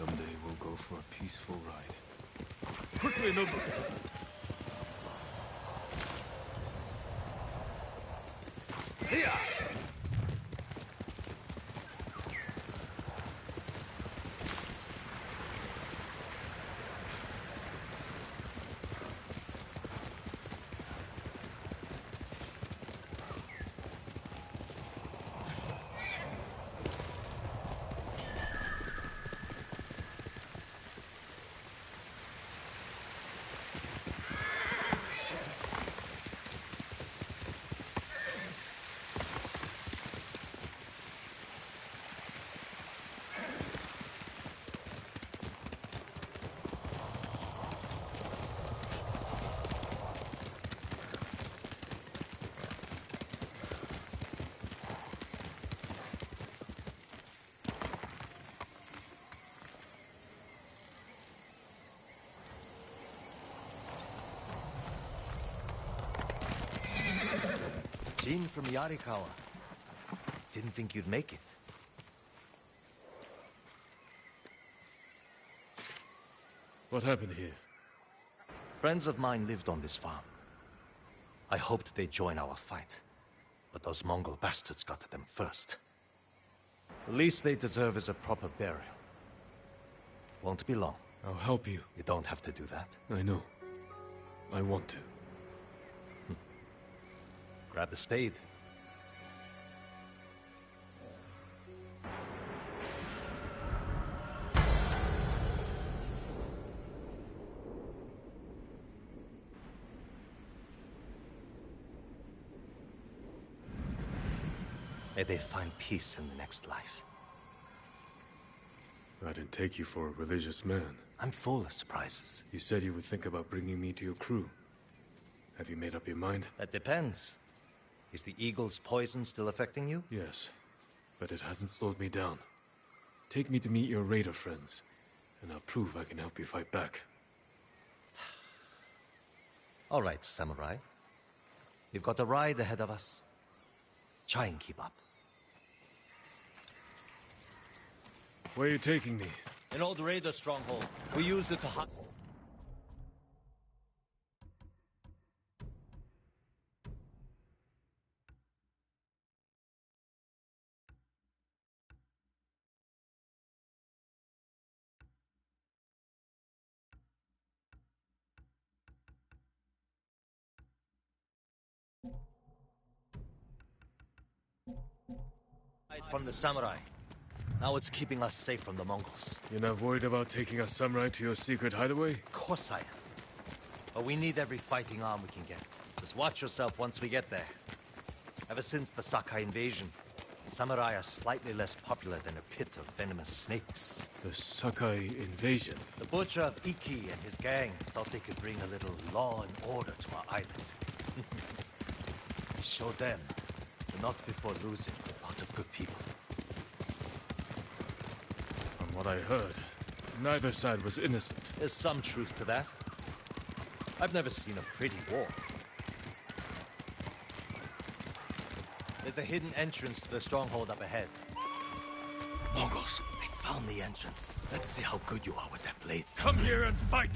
Someday we'll go for a peaceful ride. Quickly, no. Here! Jin from Yarikawa. Didn't think you'd make it. What happened here? Friends of mine lived on this farm. I hoped they'd join our fight, but those Mongol bastards got to them first. The least they deserve is a proper burial. Won't be long. I'll help you. You don't have to do that. I know. I want to. Grab the spade. May they find peace in the next life. I didn't take you for a religious man. I'm full of surprises. You said you would think about bringing me to your crew. Have you made up your mind? That depends. Is the eagle's poison still affecting you? Yes, but it hasn't slowed me down. Take me to meet your raider friends, and I'll prove I can help you fight back. All right, samurai. We've got a ride ahead of us. Try and keep up. Where are you taking me? An old raider stronghold. We used it to hide. From the samurai. Now it's keeping us safe from the Mongols. You're not worried about taking a samurai to your secret hideaway? Of course I am. But we need every fighting arm we can get. Just watch yourself once we get there. Ever since the Sakai invasion, samurai are slightly less popular than a pit of venomous snakes. The Sakai invasion? The butcher of Iki and his gang thought they could bring a little law and order to our island. Show them, but not before losing a lot of good people. From what I heard, neither side was innocent. There's some truth to that. I've never seen a pretty war. There's a hidden entrance to the stronghold up ahead. Mongols, they found the entrance. Let's see how good you are with their blades. Come here and fight!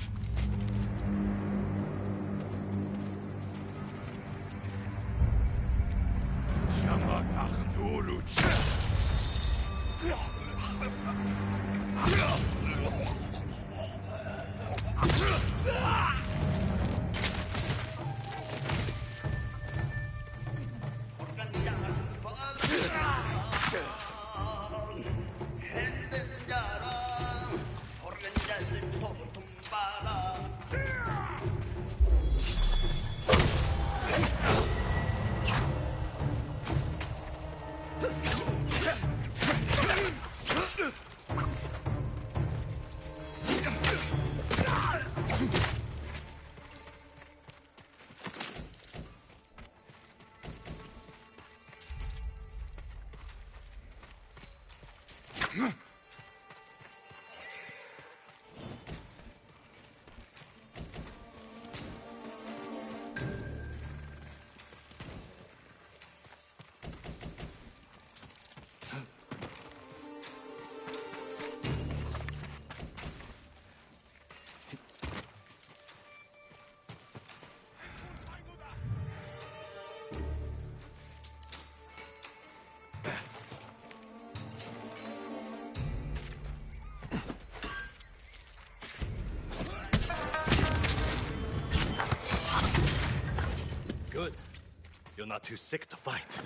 not too sick to fight.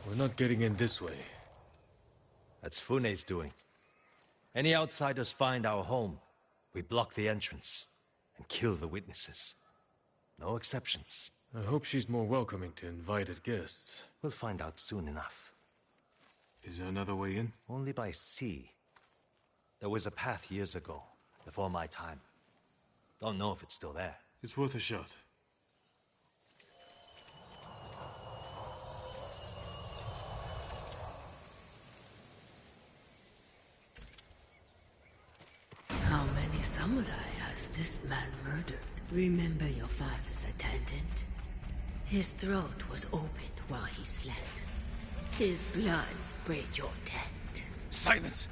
We're not getting in this way. That's Fune's doing. Any outsiders find our home, we block the entrance and kill the witnesses. No exceptions. I hope she's more welcoming to invited guests. We'll find out soon enough. Is there another way in? Only by sea. There was a path years ago, before my time. Don't know if it's still there. It's worth a shot. How many samurai has this man murdered? Remember your father's attendant? His throat was opened while he slept. His blood sprayed your tent. Silence!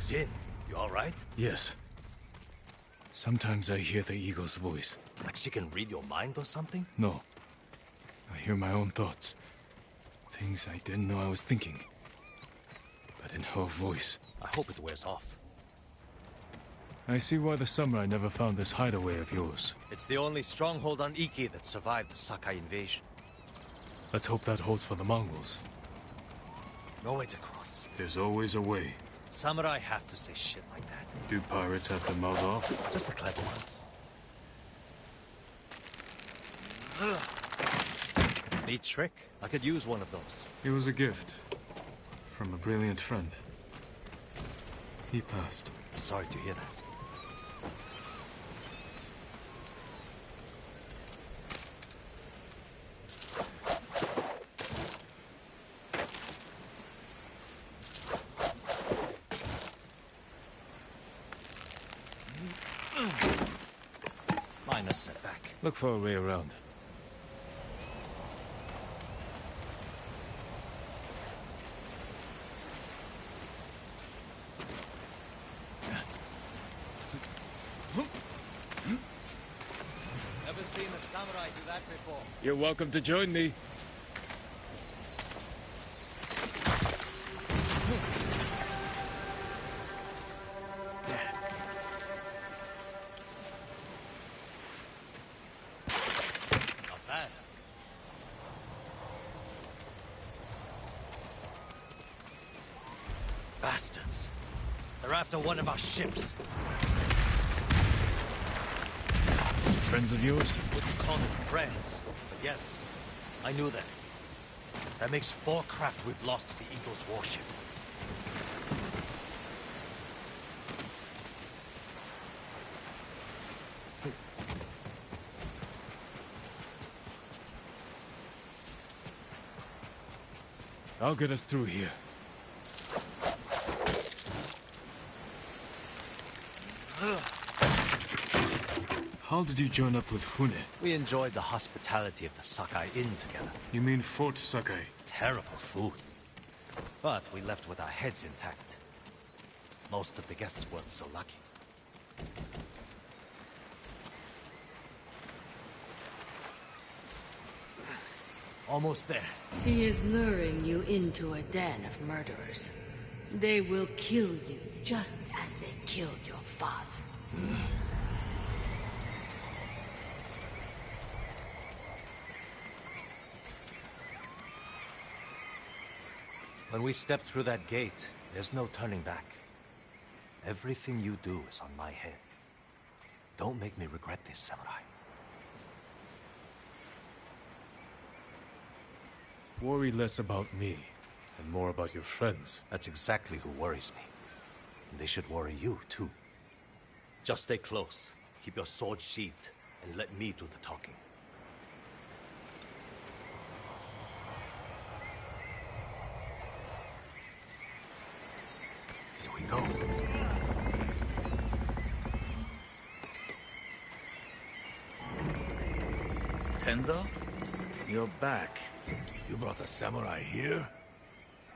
Jin, you alright? Yes. Sometimes I hear the eagle's voice. Like she can read your mind or something? No. I hear my own thoughts. Things I didn't know I was thinking. But in her voice. I hope it wears off. I see why the samurai never found this hideaway of yours. It's the only stronghold on Iki that survived the Sakai invasion. Let's hope that holds for the Mongols. No way to cross. There's always a way. Samurai have to say shit like that. Do pirates have to mouth off? Just the clever ones. Neat trick. I could use one of those. It was a gift. From a brilliant friend. He passed. Sorry to hear that. Minor setback. Look for a way around. Never seen a samurai do that before. You're welcome to join me. Not bad. Bastards. They're after one of our ships. Friends of yours? Wouldn't call them friends, but yes, I knew them. That makes 4 craft we've lost to the Eagle's warship. I'll get us through here. How did you join up with Fune? We enjoyed the hospitality of the Sakai Inn together. You mean Fort Sakai? Terrible food. But we left with our heads intact. Most of the guests weren't so lucky. Almost there. He is luring you into a den of murderers. They will kill you just as they killed your father. When we step through that gate, there's no turning back. Everything you do is on my head. Don't make me regret this, samurai. Worry less about me, and more about your friends. That's exactly who worries me. And they should worry you, too. Just stay close, keep your sword sheathed, and let me do the talking. Here we go. Tenzo? You're back. You brought a samurai here?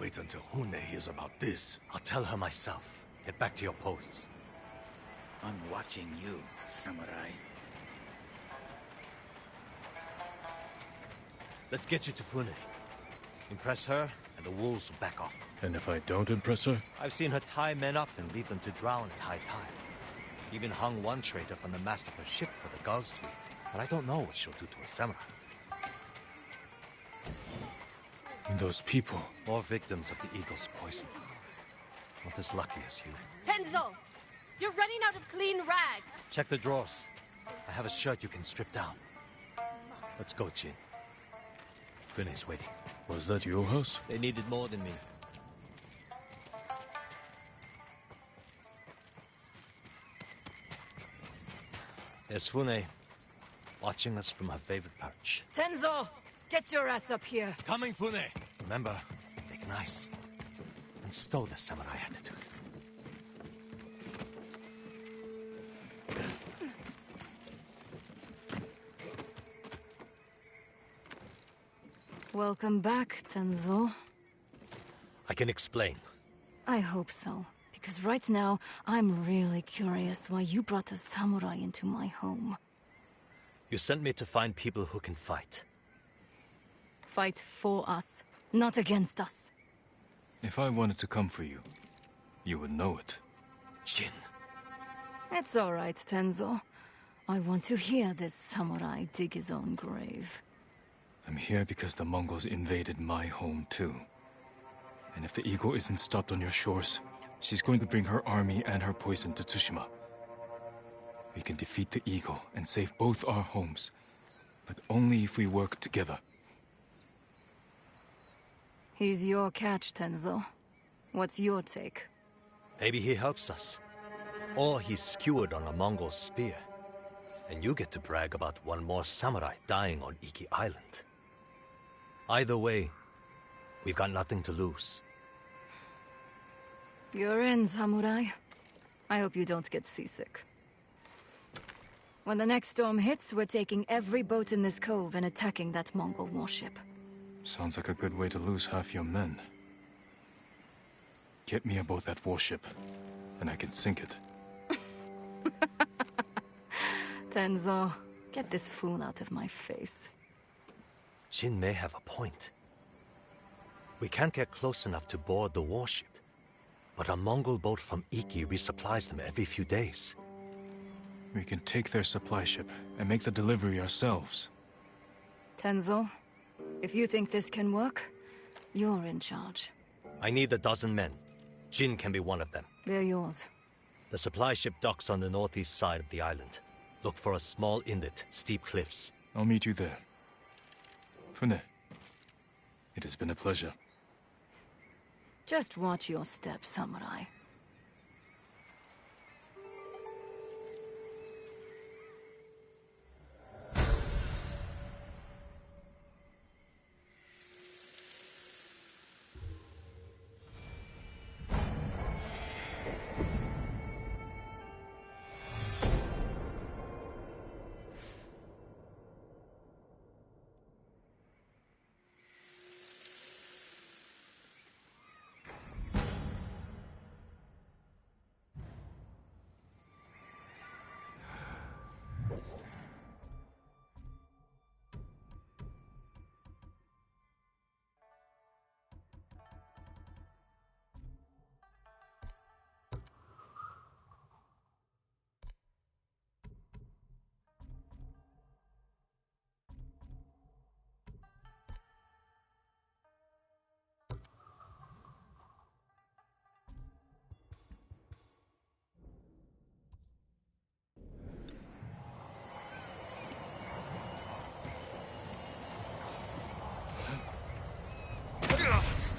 Wait until Hune hears about this. I'll tell her myself. Get back to your posts. I'm watching you, samurai. Let's get you to Fune. Impress her, and the wolves will back off. And if I don't impress her? I've seen her tie men up and leave them to drown at high tide. Even hung one traitor from the mast of her ship for the gulls to eat. But I don't know what she'll do to a samurai. Those people. More victims of the eagle's poison. Not as lucky as you. Tenzo! You're running out of clean rags! Check the drawers. I have a shirt you can strip down. Let's go, Jin. Finney's waiting. Was that your house? They needed more than me. There's Fune, watching us from her favorite perch. Tenzo! Get your ass up here! Coming, Fune! Remember, make nice. And stow the samurai attitude. Welcome back, Tenzo. I can explain. I hope so. Because right now, I'm really curious why you brought a samurai into my home. You sent me to find people who can fight. Fight for us, not against us. If I wanted to come for you, you would know it. Jin. It's all right, Tenzo. I want to hear this samurai dig his own grave. I'm here because the Mongols invaded my home too. And if the eagle isn't stopped on your shores, she's going to bring her army and her poison to Tsushima. We can defeat the eagle and save both our homes, but only if we work together. He's your catch, Tenzo. What's your take? Maybe he helps us. Or he's skewered on a Mongol spear. And you get to brag about one more samurai dying on Iki Island. Either way, we've got nothing to lose. You're in, samurai. I hope you don't get seasick. When the next storm hits, we're taking every boat in this cove and attacking that Mongol warship. Sounds like a good way to lose half your men. Get me aboard that warship, and I can sink it. Tenzo, get this fool out of my face. Jin may have a point. We can't get close enough to board the warship. But a Mongol boat from Iki resupplies them every few days. We can take their supply ship and make the delivery ourselves. Tenzo, if you think this can work, you're in charge. I need 12 men. Jin can be one of them. They're yours. The supply ship docks on the northeast side of the island. Look for a small inlet, steep cliffs. I'll meet you there. Fune, it has been a pleasure. Just watch your step, samurai.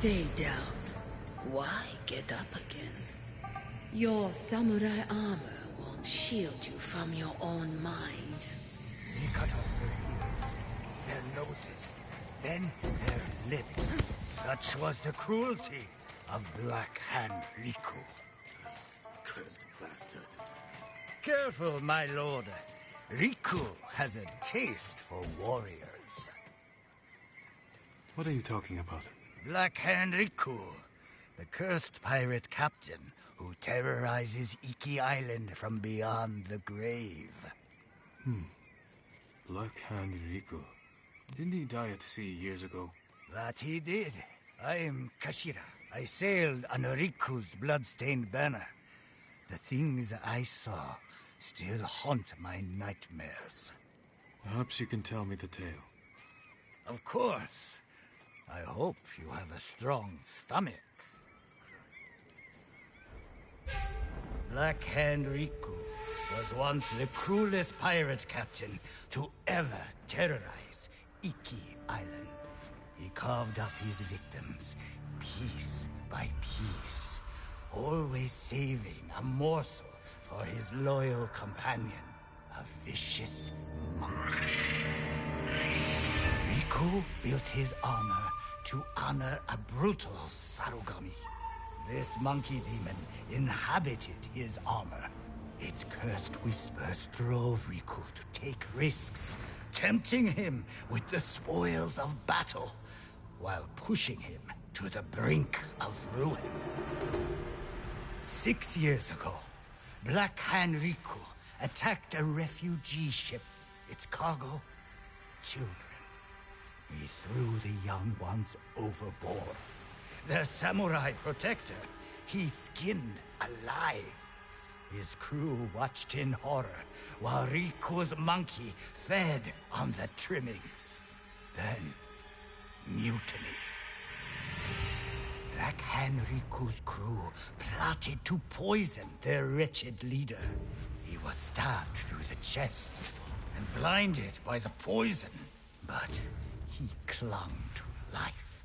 Stay down. Why get up again? Your samurai armor won't shield you from your own mind. He cut off their ears, their noses, then their lips. Such was the cruelty of Black Hand Riku. Cursed bastard. Careful, my lord. Riku has a taste for warriors. What are you talking about? Black Hand Riku, the cursed pirate captain who terrorizes Iki Island from beyond the grave. Black Hand Riku. Didn't he die at sea years ago? That he did. I am Kashira. I sailed on Riku's blood-stained banner. The things I saw still haunt my nightmares. Perhaps you can tell me the tale. Of course. I hope you have a strong stomach. Black Hand Riku was once the cruelest pirate captain to ever terrorize Iki Island. He carved up his victims, piece by piece, always saving a morsel for his loyal companion, a vicious monkey. Riku built his armor to honor a brutal Sarugami. This monkey demon inhabited his armor. Its cursed whispers drove Riku to take risks, tempting him with the spoils of battle, while pushing him to the brink of ruin. 6 years ago, Black Hand Riku attacked a refugee ship. Its cargo, children. He threw the young ones overboard. Their samurai protector, he skinned alive. His crew watched in horror while Riku's monkey fed on the trimmings. Then, mutiny. Black Hand Riku's crew plotted to poison their wretched leader. He was stabbed through the chest and blinded by the poison, but he clung to life,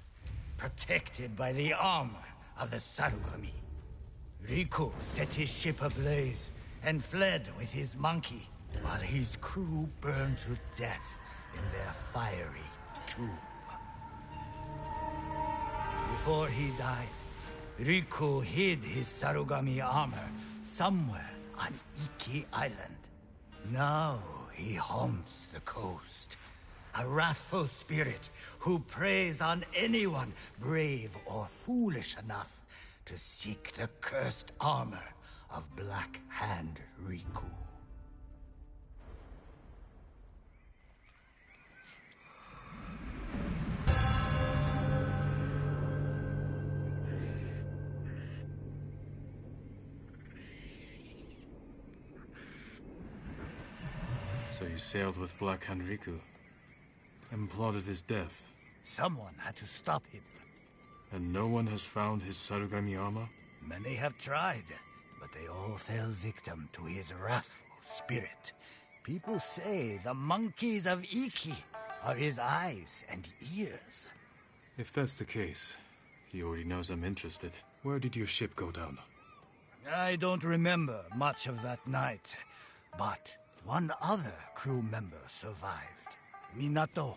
protected by the armor of the Sarugami. Riku set his ship ablaze and fled with his monkey, while his crew burned to death in their fiery tomb. Before he died, Riku hid his Sarugami armor somewhere on Iki Island. Now he haunts the coast, a wrathful spirit who preys on anyone brave or foolish enough to seek the cursed armor of Black Hand Riku. So you sailed with Black Hand Riku and plotted his death. Someone had to stop him. And no one has found his Sarugami armor? Many have tried, but they all fell victim to his wrathful spirit. People say the monkeys of Iki are his eyes and ears. If that's the case, he already knows I'm interested. Where did your ship go down? I don't remember much of that night, but one other crew member survived. Minato.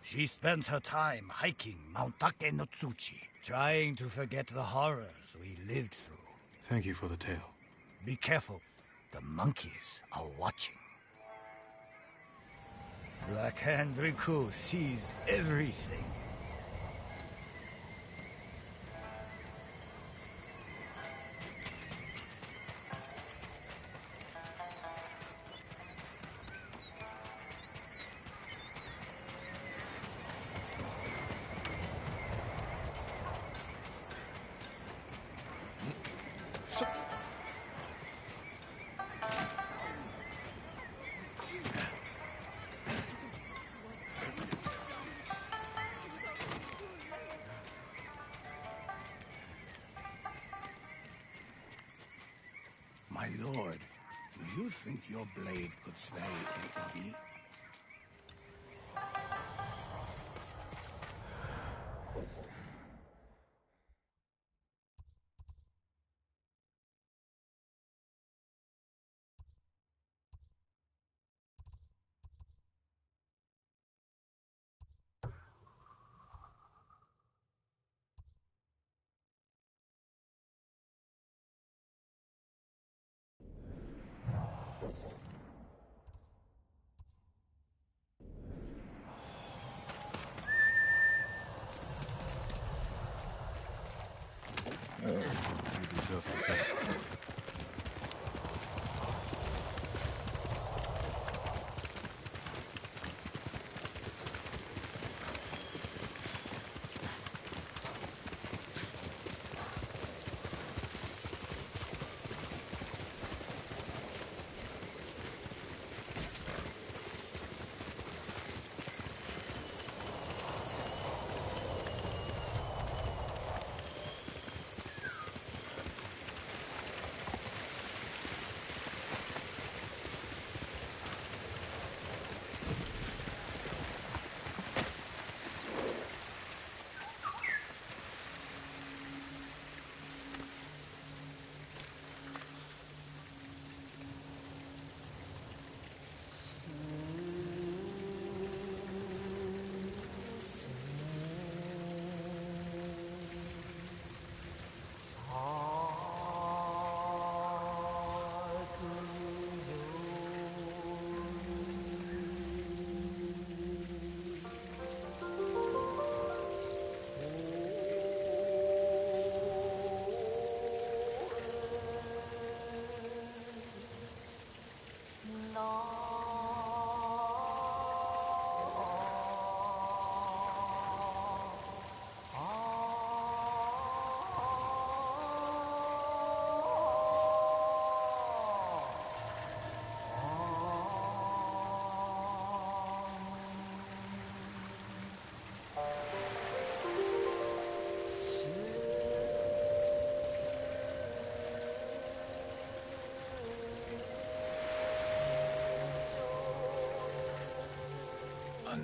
She spent her time hiking Mount Take no Tsuchi, trying to forget the horrors we lived through. Thank you for the tale. Be careful. The monkeys are watching. Black Hand Riku sees everything. My lord, do you think your blade could slay an Iki? You deserve the best.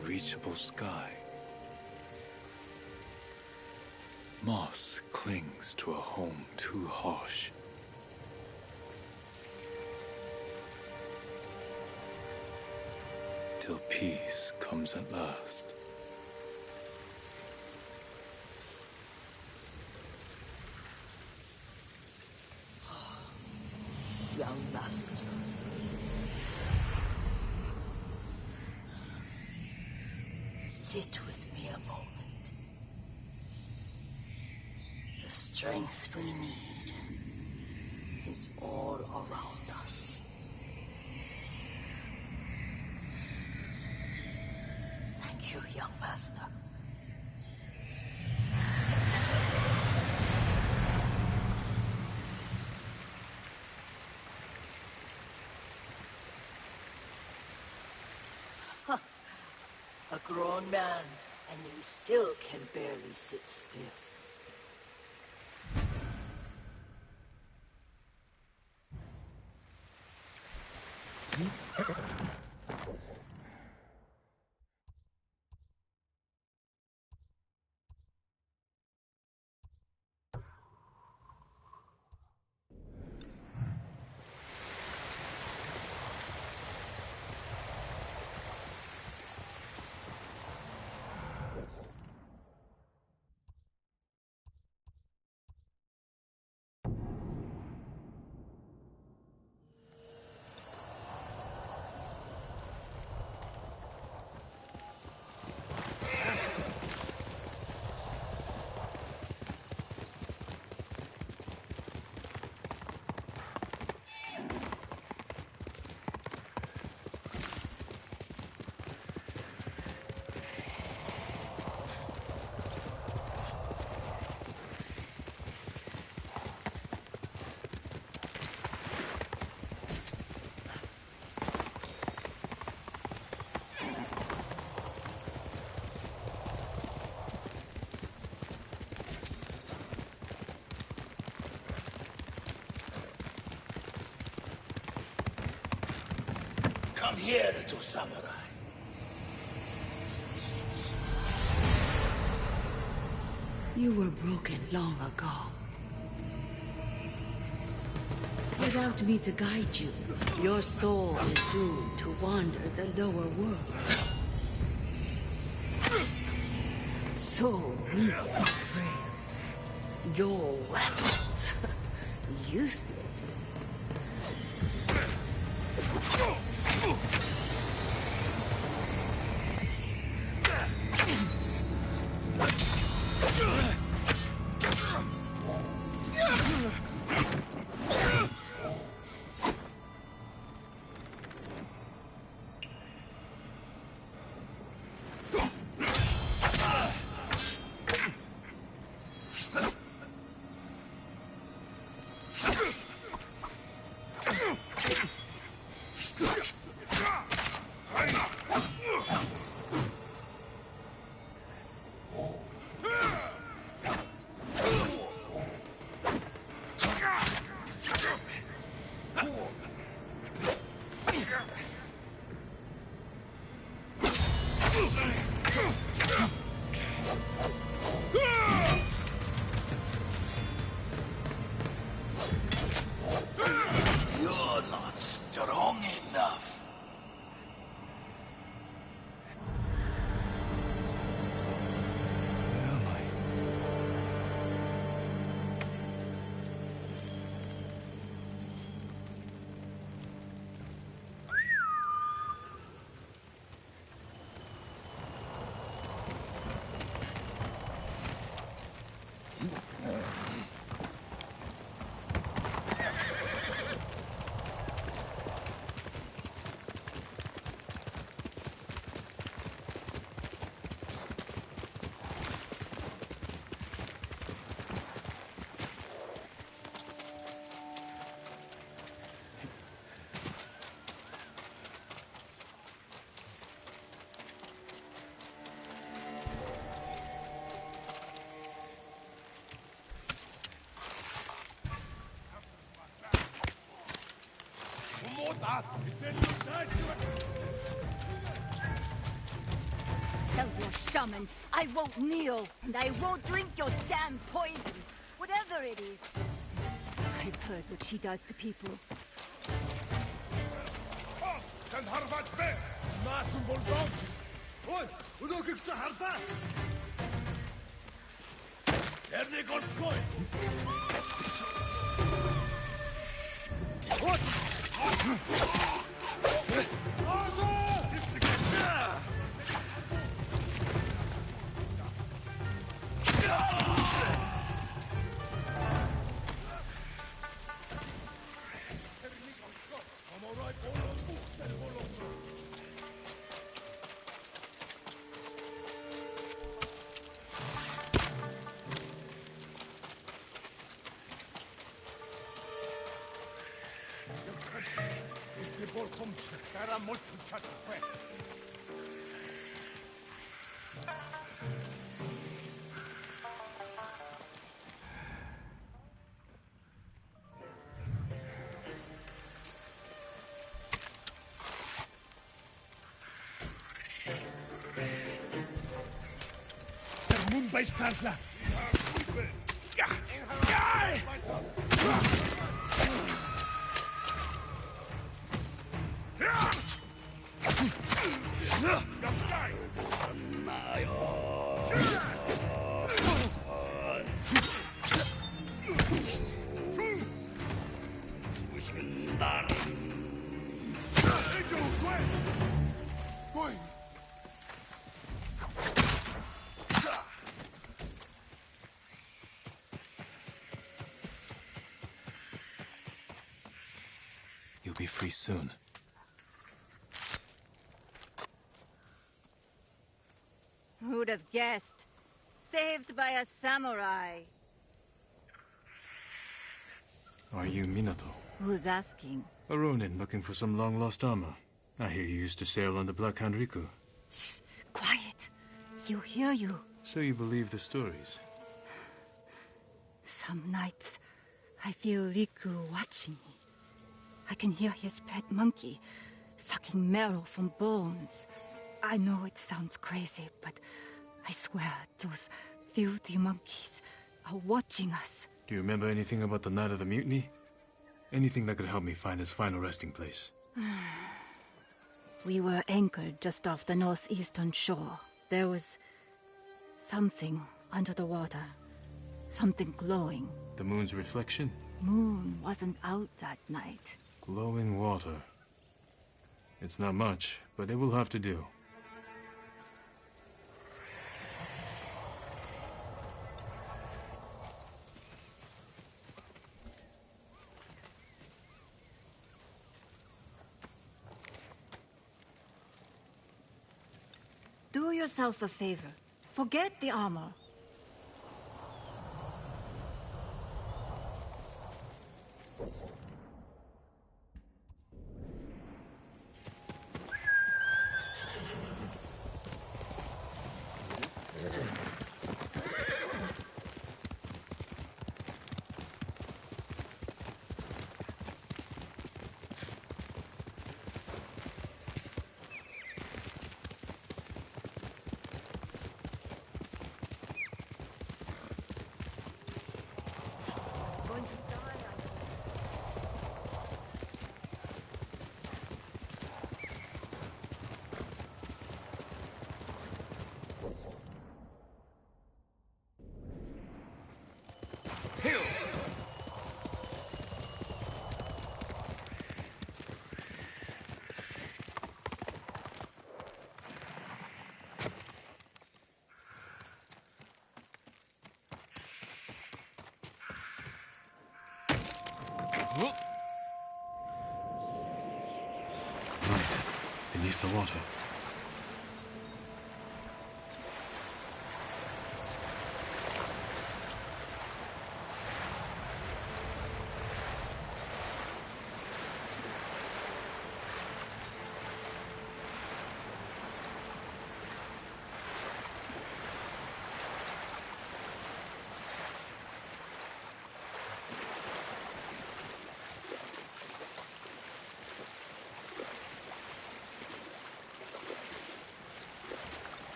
unreachable sky. Moss clings to a home too harsh. Till peace comes at last. Young master. Sit with me a moment. The strength we need is all around us. Thank you, young master. A grown man, and you still can barely sit still. Come here, little samurai. You were broken long ago. Without me to guide you, your soul is doomed to wander the lower world. So weak and frail. Your weapons, useless. You're not strong enough. Where am I? Tell your shaman I won't kneel, and I won't drink your damn poison, whatever it is. I've heard what she does to people. Kan harvat be! Masum boldog! Oi, udo kikta harva! Erde golskoy! What? Mumbai Stadler! You'll be free soon. Who'd have guessed? Saved by a samurai. Are you Minato? Who's asking? A ronin looking for some long-lost armor. I hear you used to sail on the Black Hand Riku. Shh, quiet. He'll hear you. So you believe the stories? Some nights, I feel Riku watching me. I can hear his pet monkey sucking marrow from bones. I know it sounds crazy, but I swear those filthy monkeys are watching us. Do you remember anything about the night of the mutiny? Anything that could help me find his final resting place? We were anchored just off the northeastern shore. There was something under the water. Something glowing. The moon's reflection? Moon wasn't out that night. Glowing water. It's not much, but it will have to do. Do yourself a favor. Forget the armor. Right, beneath the water.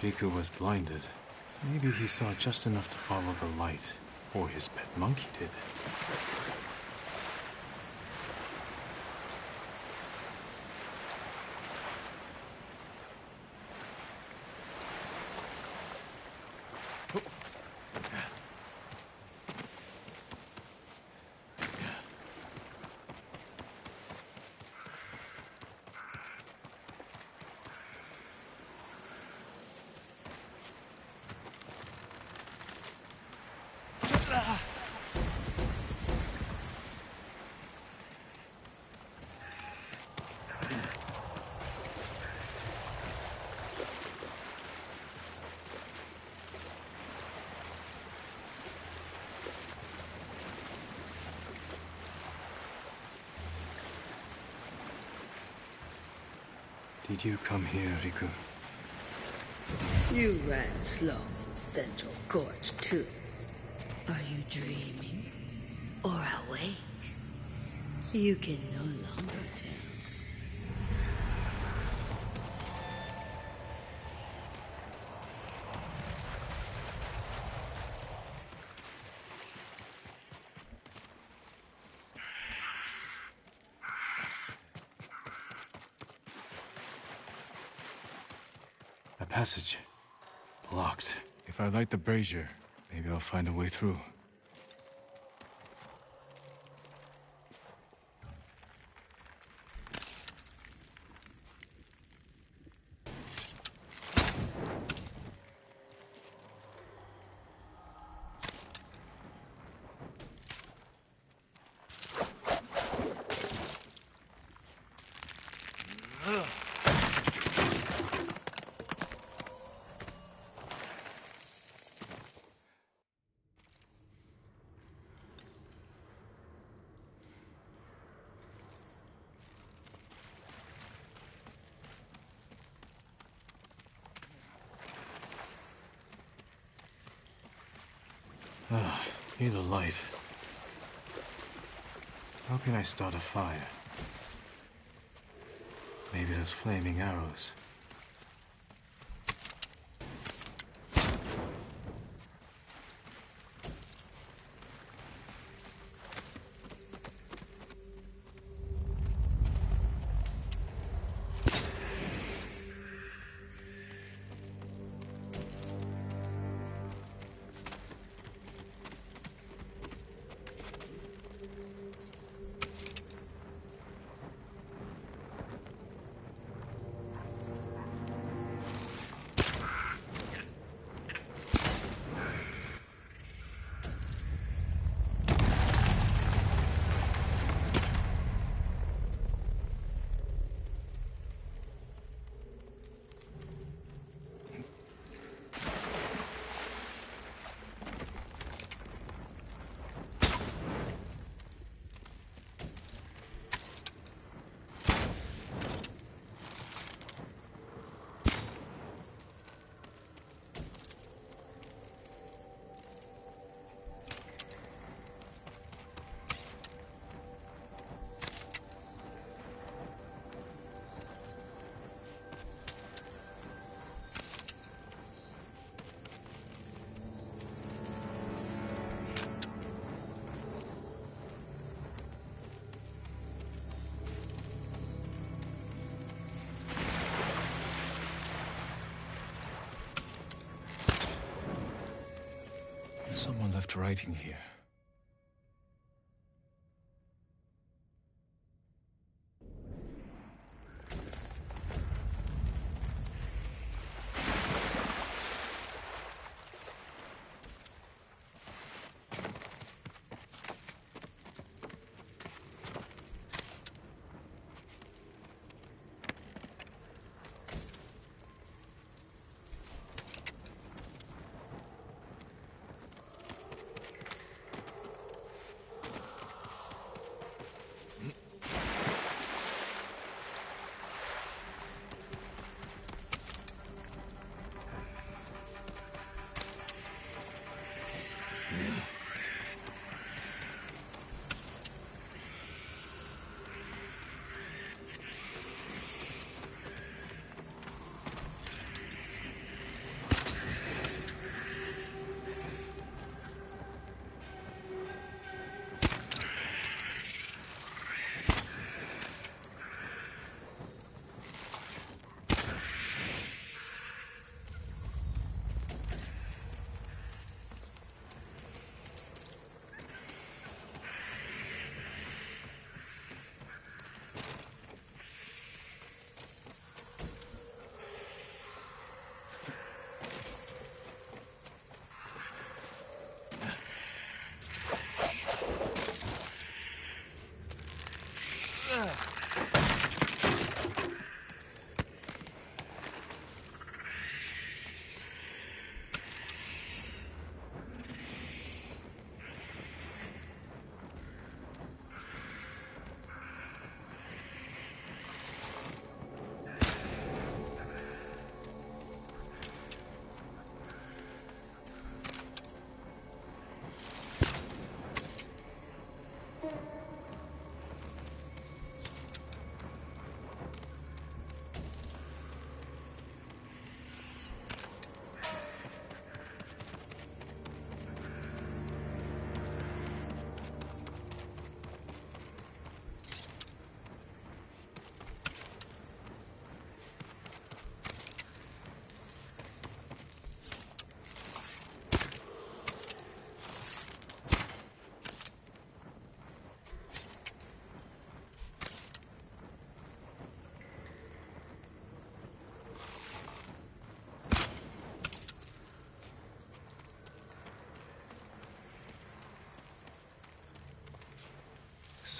Riku was blinded. Maybe he saw just enough to follow the light, or his pet monkey did. Did you come here, Riku? You ran slow in Central Gorge, too. Are you dreaming? Or awake? You can no longer tell. A passage. Locked. If I light the brazier, maybe I'll find a way through. Need a light. How can I start a fire? Maybe those flaming arrows. Someone left writing here.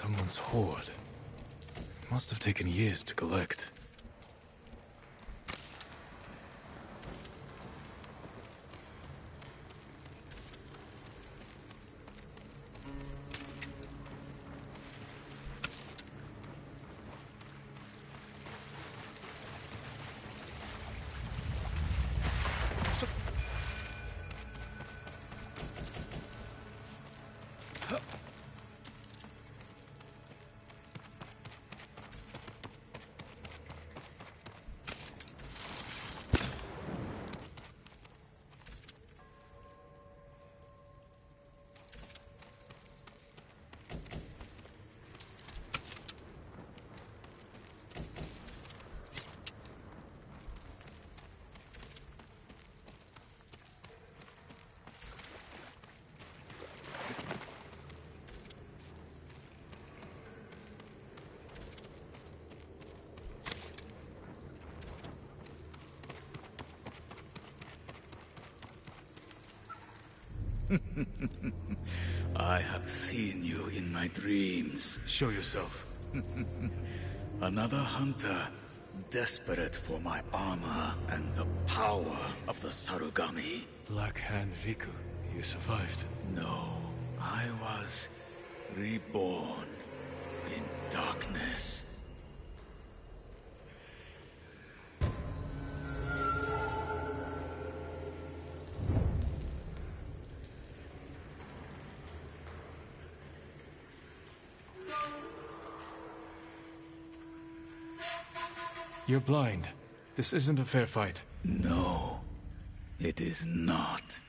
Someone's hoard. Must have taken years to collect. I have seen you in my dreams. Show yourself. Another hunter, desperate for my armor and the power of the Sarugami. Black Hand Riku, you survived. No, I was reborn in darkness. You're blind. This isn't a fair fight. No, it is not.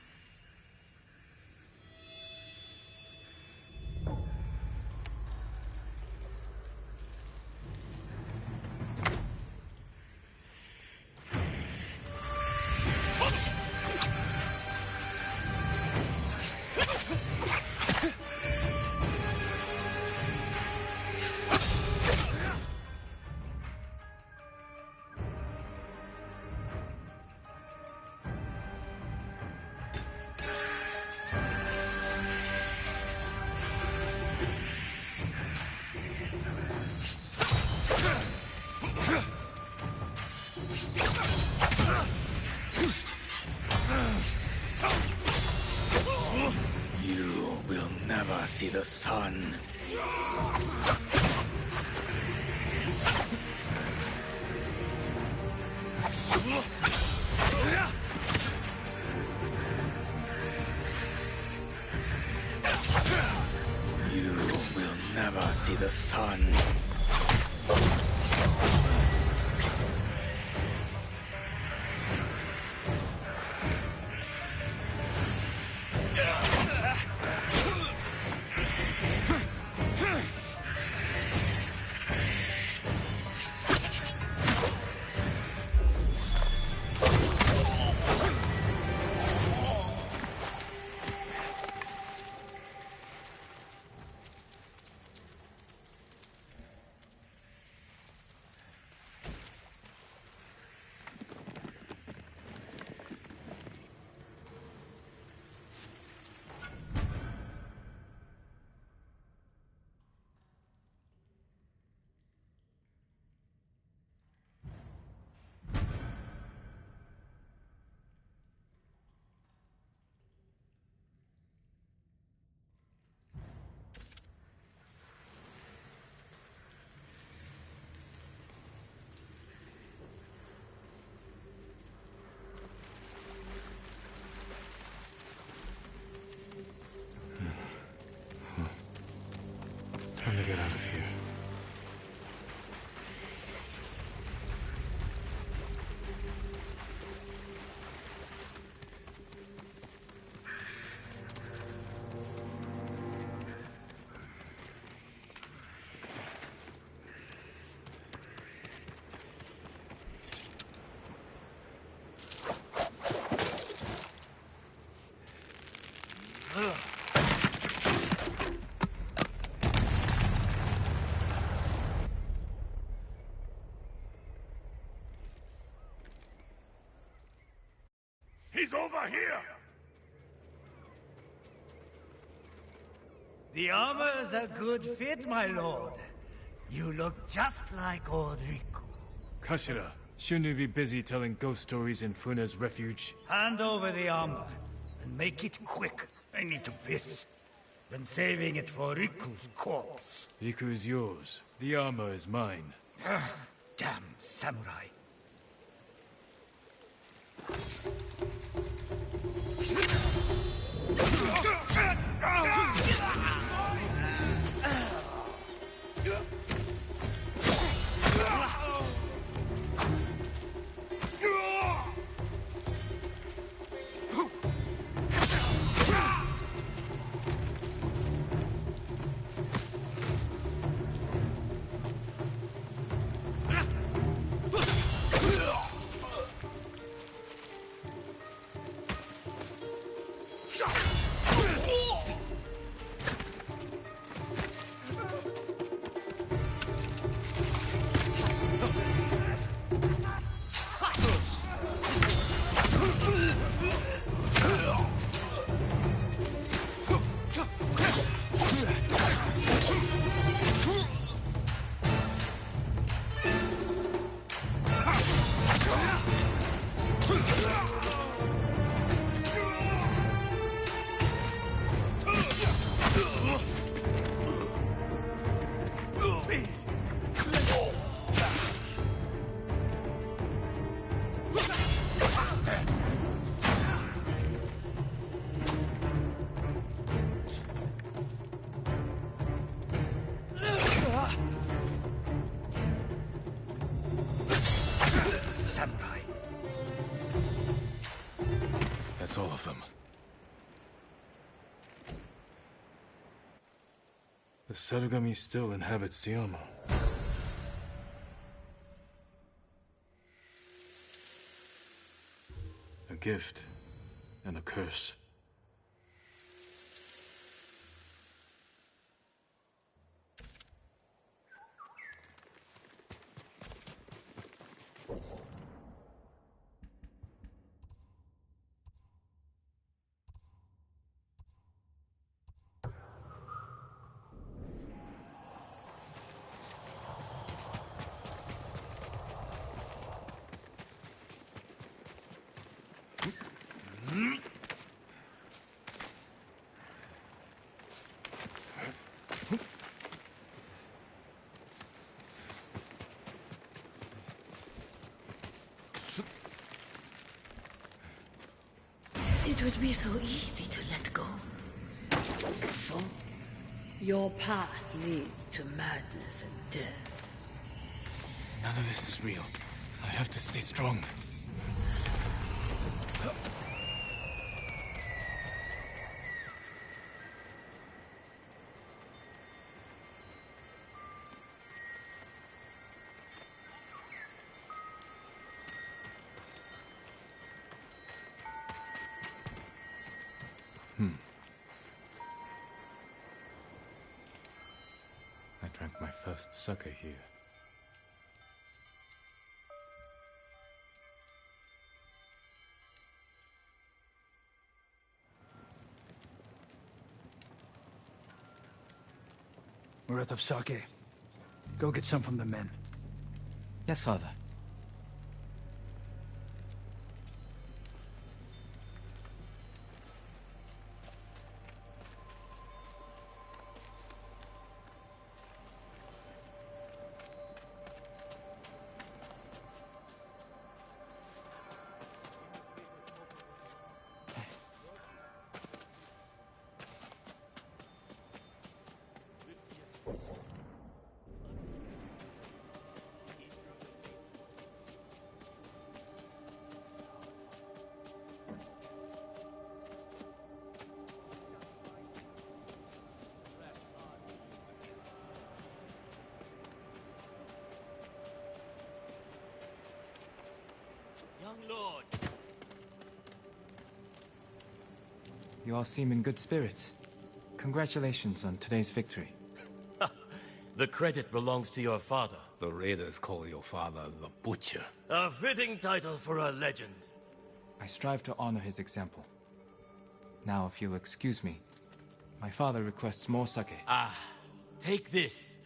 You will never see the sun. You will never see the sun. Time to get out of here. He's over here! The armor is a good fit, my lord. You look just like old Riku. Kashira, shouldn't we be busy telling ghost stories in Funa's refuge? Hand over the armor, and make it quick. I need to piss. Then saving it for Riku's corpse. Riku is yours. The armor is mine. Damn samurai. Samurai. That's all of them. The Sarugami still inhabits the armor. A gift and a curse. It would be so easy to let go. So, your path leads to madness and death. None of this is real. I have to stay strong. I drank my first sake here. We're out of sake. Go get some from the men. Yes, father. Young lord. You all seem in good spirits. Congratulations on today's victory. The credit belongs to your father. The raiders call your father the Butcher. A fitting title for a legend. I strive to honor his example. Now, if you'll excuse me, My father requests more sake. Ah, take this.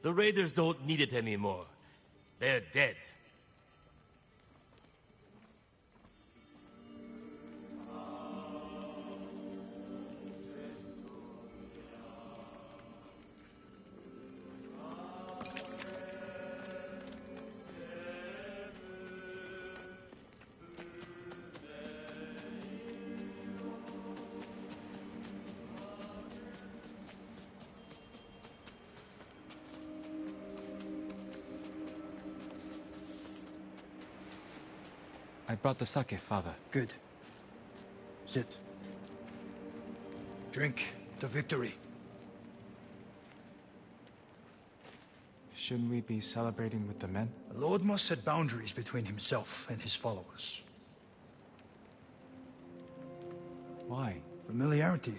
The raiders don't need it anymore. They're dead. I brought the sake, father. Good. Sit. Drink to victory. Shouldn't we be celebrating with the men? A lord must set boundaries between himself and his followers. Why? Familiarity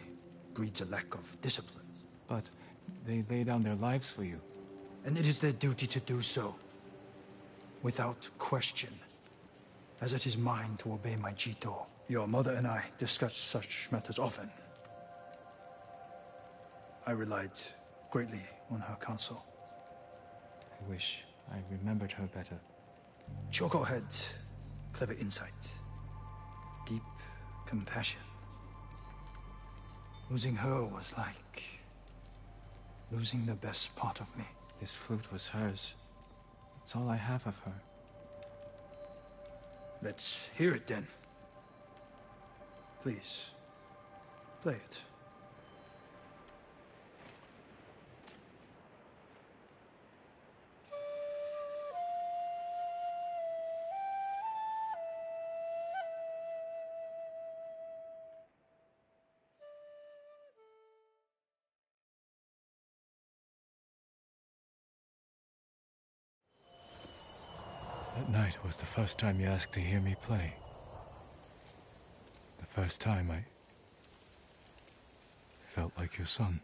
breeds a lack of discipline. But they lay down their lives for you. And it is their duty to do so, without question, as it is mine to obey my Jito. Your mother and I discussed such matters often. I relied greatly on her counsel. I wish I remembered her better. Choco had clever insight, deep compassion. Losing her was like losing the best part of me. This flute was hers. It's all I have of her. Let's hear it then. Please, play it. That night was the first time you asked to hear me play. The first time I felt like your son.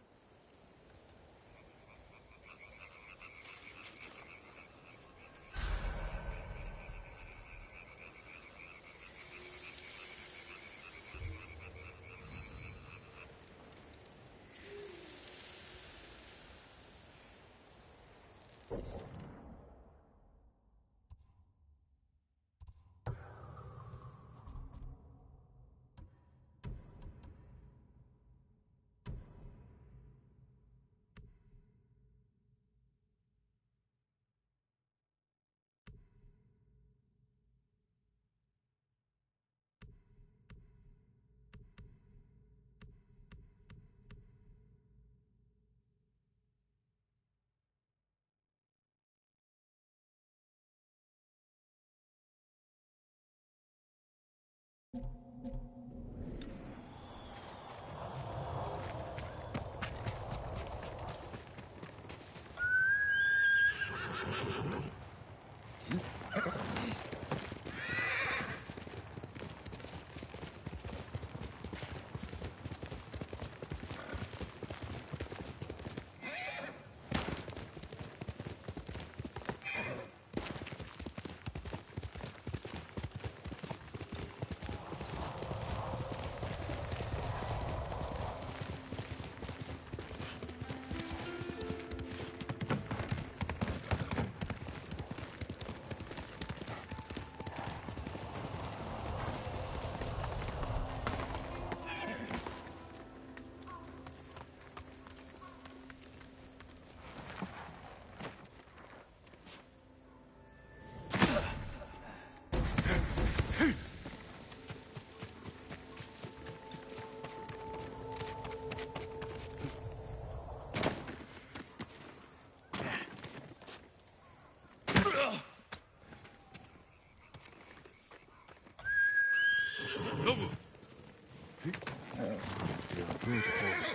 Brute force.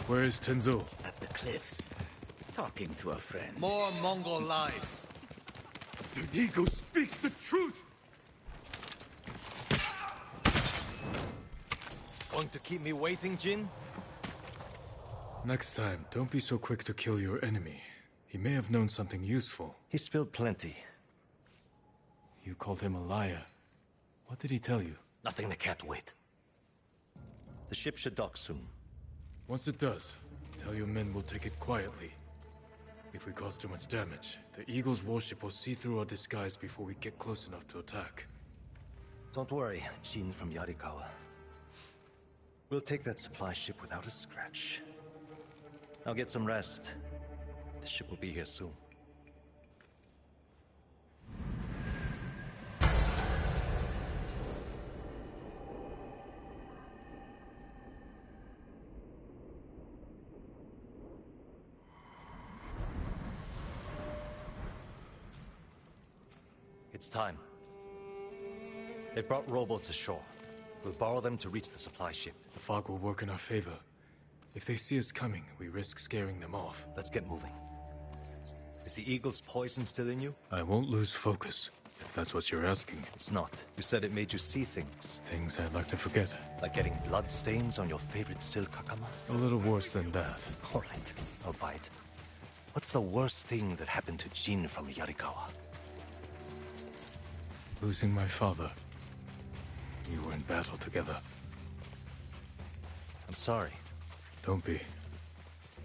Where is Tenzo? At the cliffs, talking to a friend. More Mongol lies. The eagle speaks the truth! Going to keep me waiting, Jin? Next time, don't be so quick to kill your enemy. He may have known something useful. He spilled plenty. You called him a liar. What did he tell you? Nothing that can't wait. The ship should dock soon. Once it does, tell your men we'll take it quietly. If we cause too much damage, the Eagle's warship will see through our disguise before we get close enough to attack. Don't worry, Jin from Yarikawa. We'll take that supply ship without a scratch. Now get some rest. The ship will be here soon. It's time. They've brought rowboats ashore. We'll borrow them to reach the supply ship. The fog will work in our favor. If they see us coming, we risk scaring them off. Let's get moving. Is the Eagle's poison still in you? I won't lose focus, if that's what you're asking. It's not. You said it made you see things. Things I'd like to forget. Like getting blood stains on your favorite silk hakama? A little worse than that. All right, I'll buy it. What's the worst thing that happened to Jin from Yarikawa? Losing my father. We were in battle together. I'm sorry. Don't be.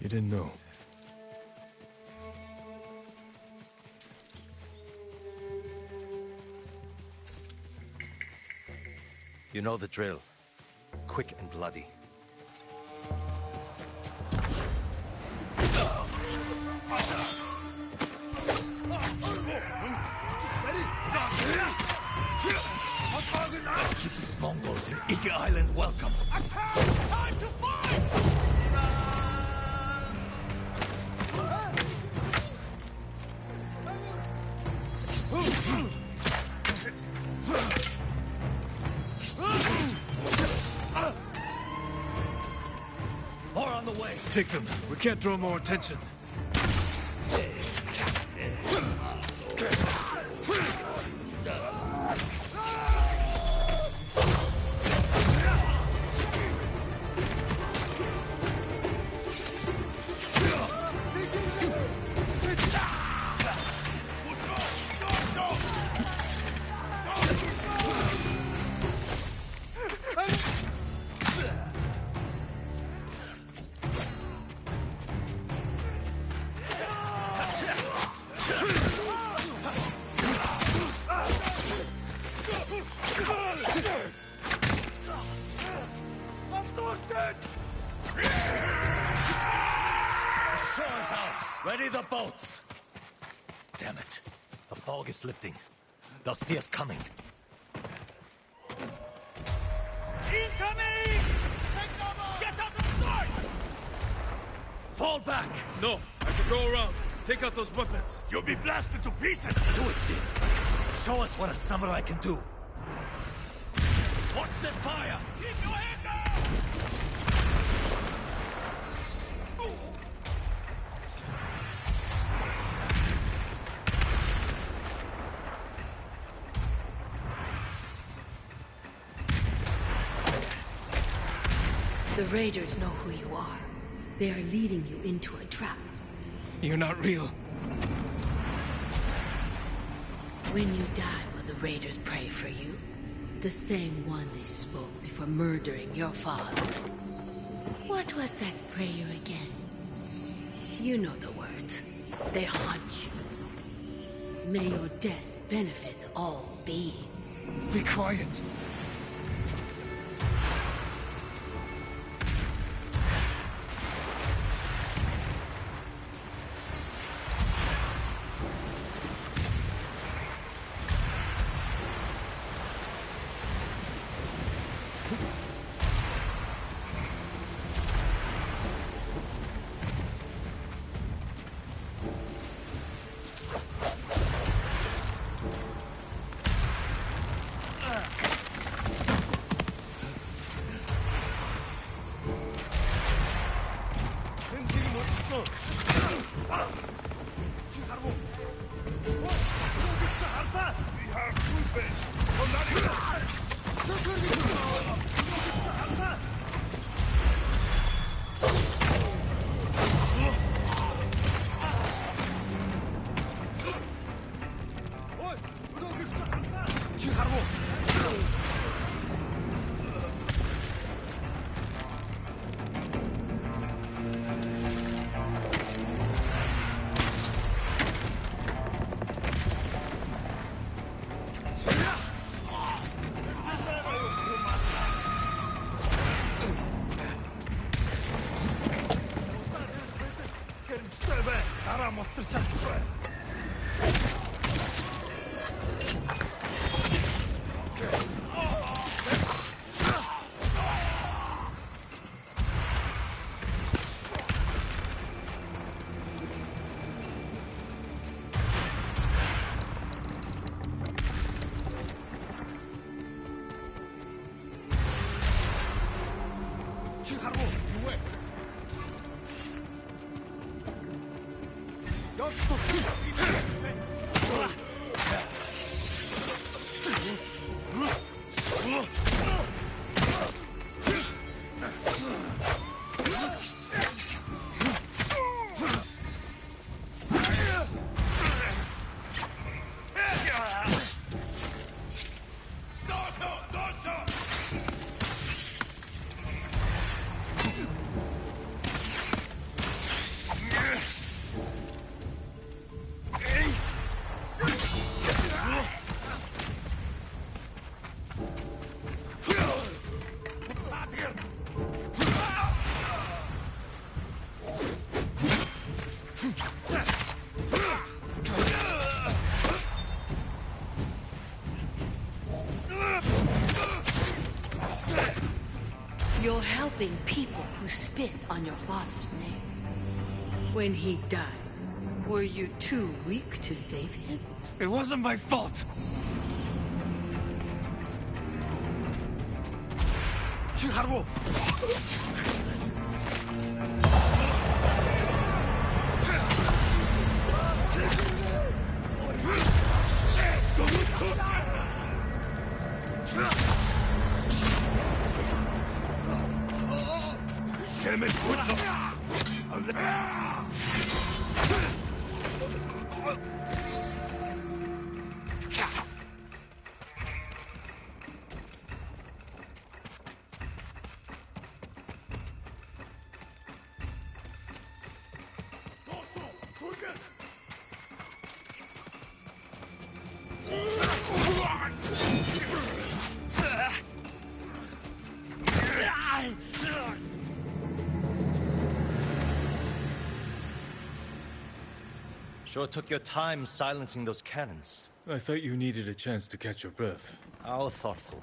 You didn't know. You know the drill. Quick and bloody. Keep these Mongols in Ika Island welcome. Time to fight! More on the way. Take them. We can't draw more attention. Ready the boats! Damn it. The fog is lifting. They'll see us coming. Incoming! Take cover! Get out of sight! Fall back! No, I can go around. Take out those weapons. You'll be blasted to pieces! Do it, Jin. Show us what a samurai can do. Watch them fire! Keep your head down! The raiders know who you are. They are leading you into a trap. You're not real. When you die, will the raiders pray for you? The same one they spoke before murdering your father. What was that prayer again? You know the words. They haunt you. May your death benefit all beings. Be quiet. You're helping people who spit on your father's name. When he died, were you too weak to save him? It wasn't my fault! Chiharu! Sure took your time silencing those cannons. I thought you needed a chance to catch your breath. How thoughtful.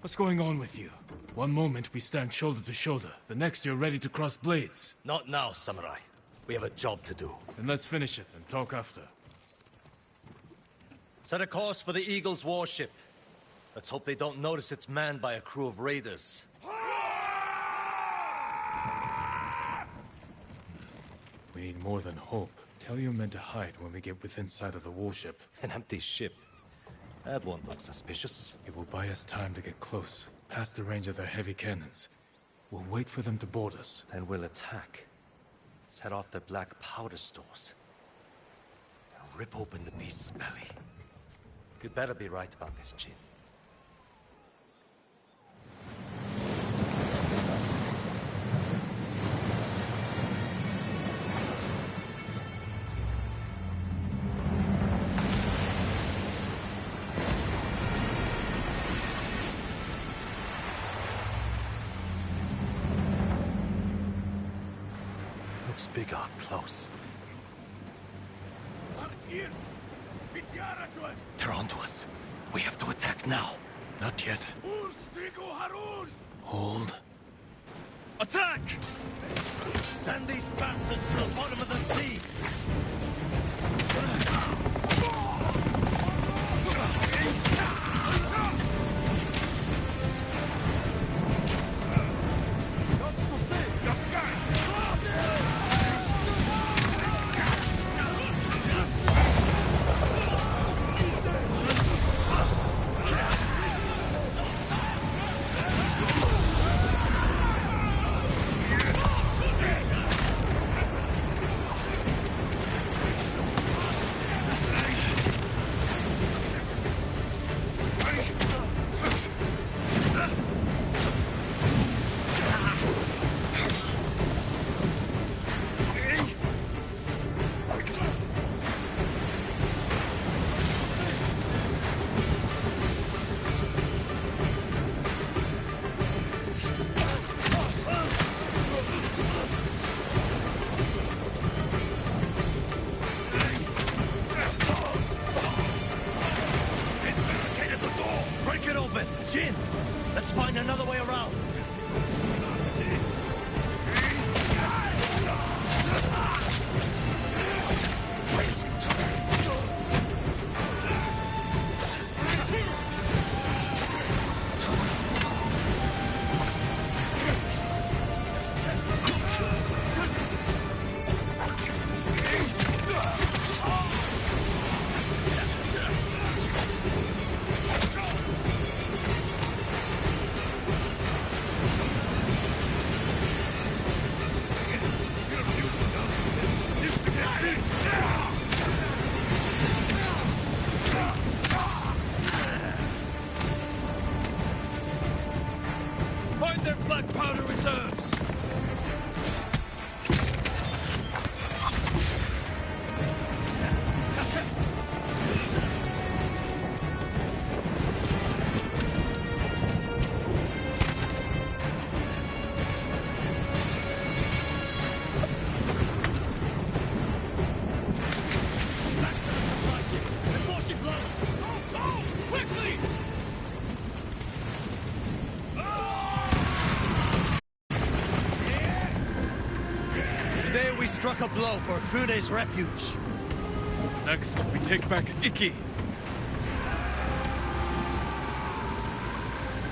What's going on with you? One moment we stand shoulder to shoulder, the next you're ready to cross blades. Not now, Samurai. We have a job to do. Then let's finish it and talk after. Set a course for the Eagle's warship. Let's hope they don't notice it's manned by a crew of raiders. We need more than hope. Tell your men to hide when we get within sight of the warship. An empty ship. That won't look suspicious. It will buy us time to get close, past the range of their heavy cannons. We'll wait for them to board us. Then we'll attack. Set off their black powder stores. And rip open the beast's belly. You'd better be right about this, Jin. Looks bigger up close. They're onto us. We have to attack now. Not yet. Hold. Attack! Send these bastards to the bottom of the sea! gunpowder reserves! Before she blows! Go! Go! Quickly! Today we struck a blow for Fune's refuge. Next, we take back Iki.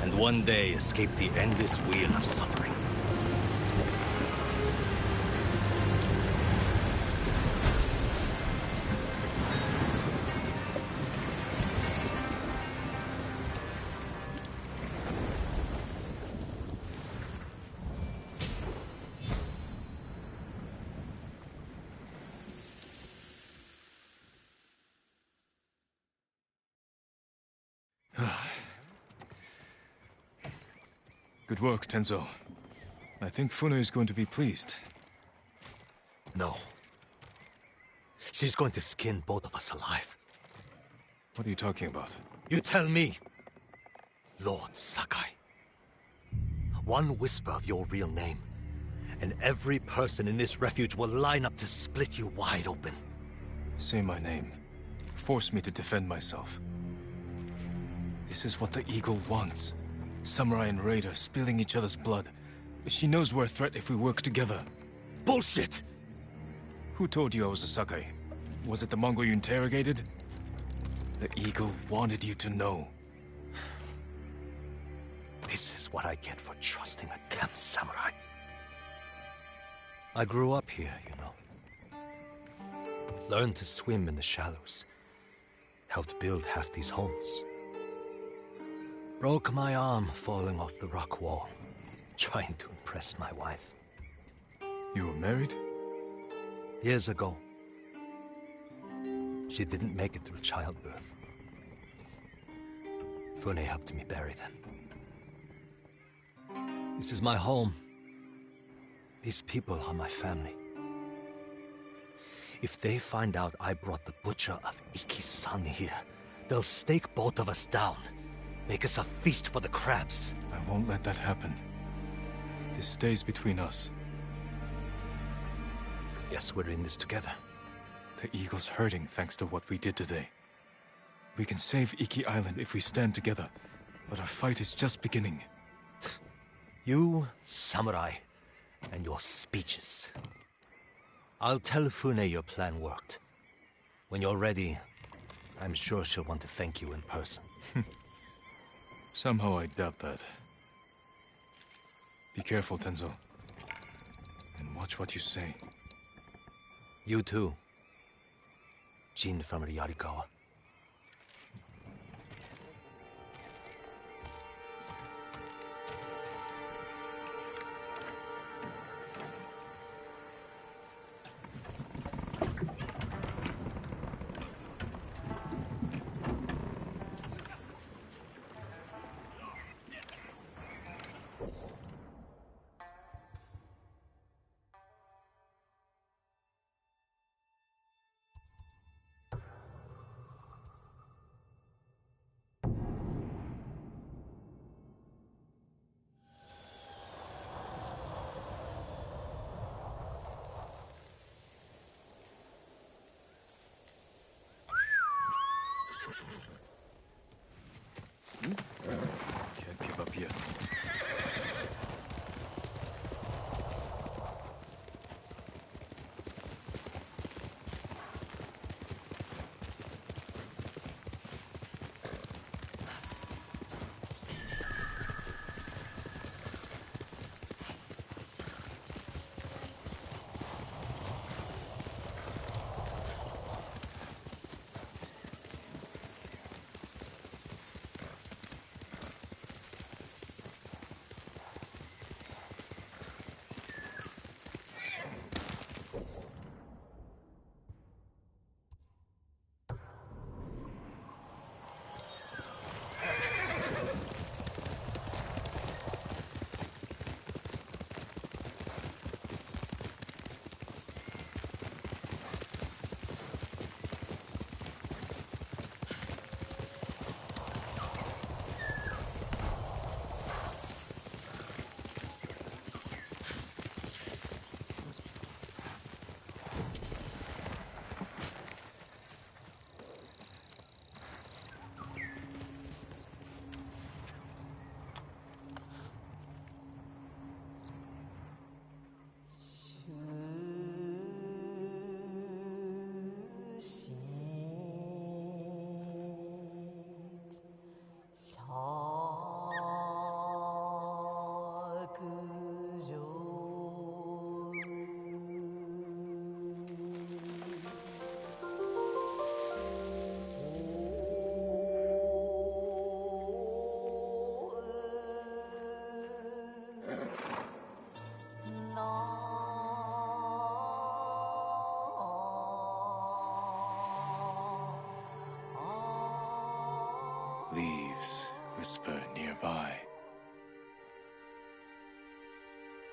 And one day escape the endless wheel of suffering. Good work, Tenzo. I think Fune is going to be pleased. No. She's going to skin both of us alive. What are you talking about? You tell me, Lord Sakai. One whisper of your real name, and every person in this refuge will line up to split you wide open. Say my name. Force me to defend myself. This is what the Eagle wants. Samurai and Raider spilling each other's blood. She knows we're a threat if we work together. Bullshit! Who told you I was a Sakai? Was it the Mongol you interrogated? The Eagle wanted you to know. This is what I get for trusting a damn samurai. I grew up here, you know. Learned to swim in the shallows. Helped build half these homes. Broke my arm falling off the rock wall, trying to impress my wife. You were married? Years ago. She didn't make it through childbirth. Fune helped me bury them. This is my home. These people are my family. If they find out I brought the butcher of Iki's son here, they'll stake both of us down. Make us a feast for the crabs. I won't let that happen. This stays between us. Yes, we're in this together. The Eagle's hurting thanks to what we did today. We can save Iki Island if we stand together, but our fight is just beginning. You, samurai, and your speeches. I'll tell Fune your plan worked. When you're ready, I'm sure she'll want to thank you in person. Somehow I doubt that. Be careful, Tenzo. And watch what you say. You too. Jin from Yarikawa.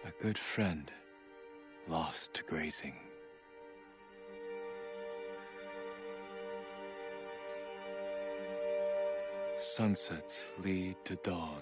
A good friend, lost to grazing. Sunsets lead to dawn.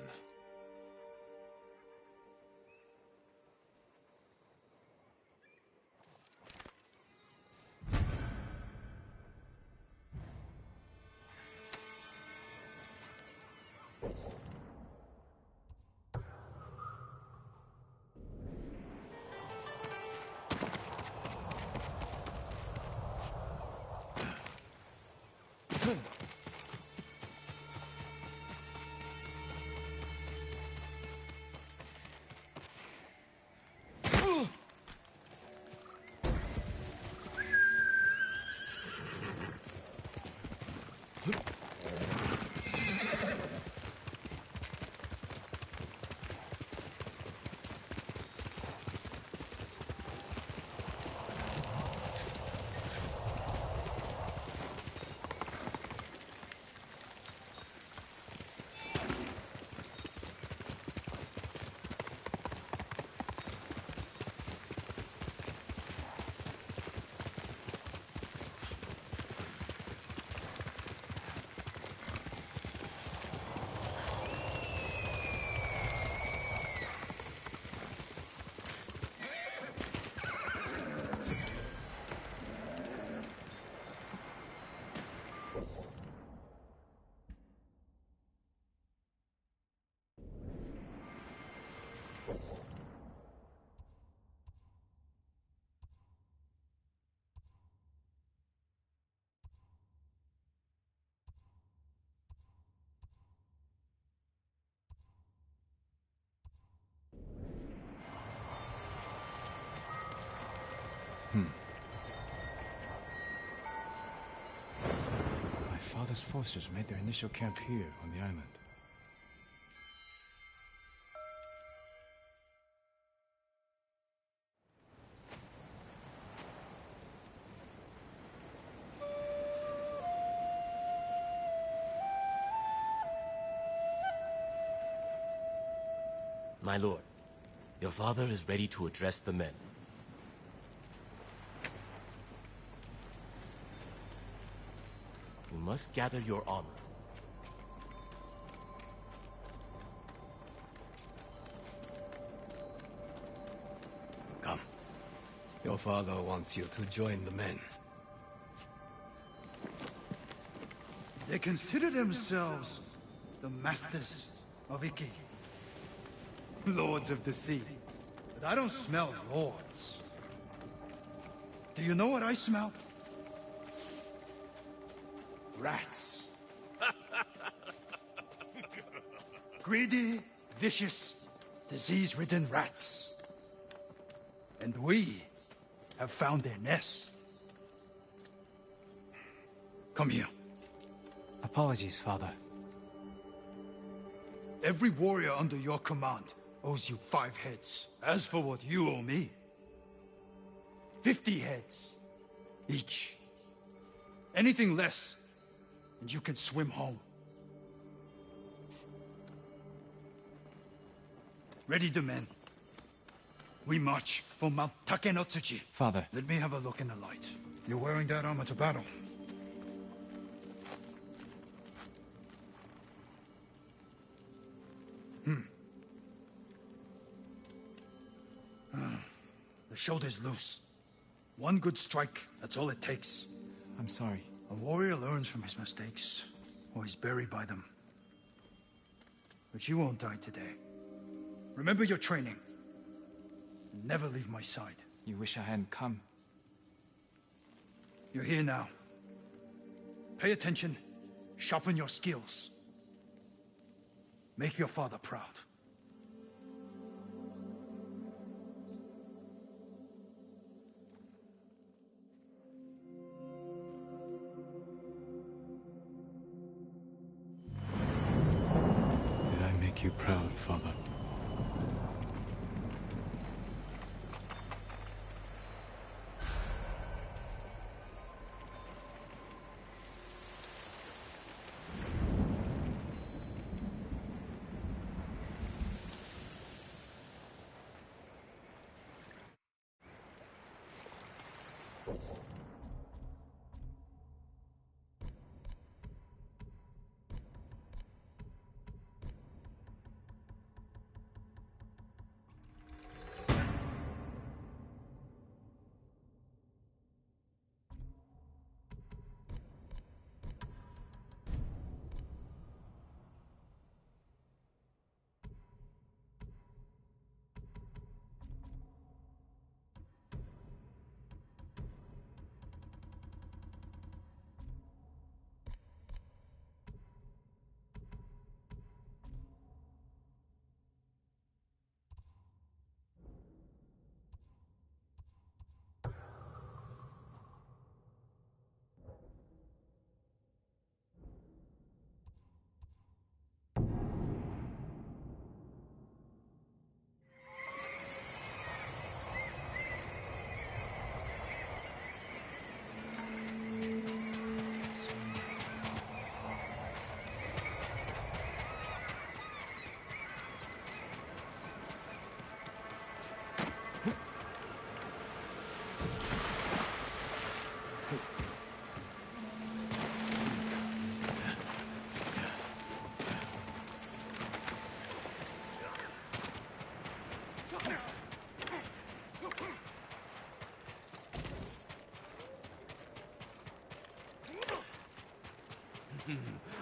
My father's forces made their initial camp here on the island. My lord, your father is ready to address the men. You must gather your armor. Come. Your father wants you to join the men. They consider themselves the masters of Iki. Lords of the sea. But I don't smell lords. Do you know what I smell? Rats. Greedy, vicious, disease-ridden rats. And we have found their nest. Come here. Apologies, Father. Every warrior under your command owes you 5 heads. As for what you owe me, 50 heads each. Anything less, and you can swim home. Ready the men. We march for Mount Takenotsuchi. Father. Let me have a look in the light. You're wearing that armor to battle. The shoulder's loose. One good strike, that's all it takes. I'm sorry. A warrior learns from his mistakes, or he's buried by them. But you won't die today. Remember your training. Never leave my side. You wish I hadn't come. You're here now. Pay attention. Sharpen your skills. Make your father proud. Did I make you proud, Father?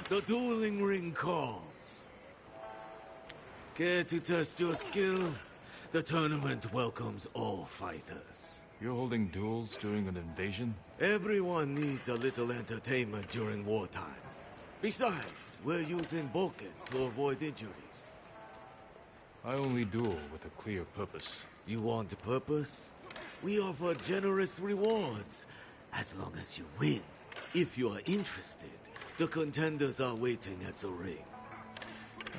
The dueling ring calls. Care to test your skill? The tournament welcomes all fighters. You're holding duels during an invasion? Everyone needs a little entertainment during wartime. Besides, we're using Vulcan to avoid injuries. I only duel with a clear purpose. You want purpose? We offer generous rewards, as long as you win. If you are interested, the contenders are waiting at the ring.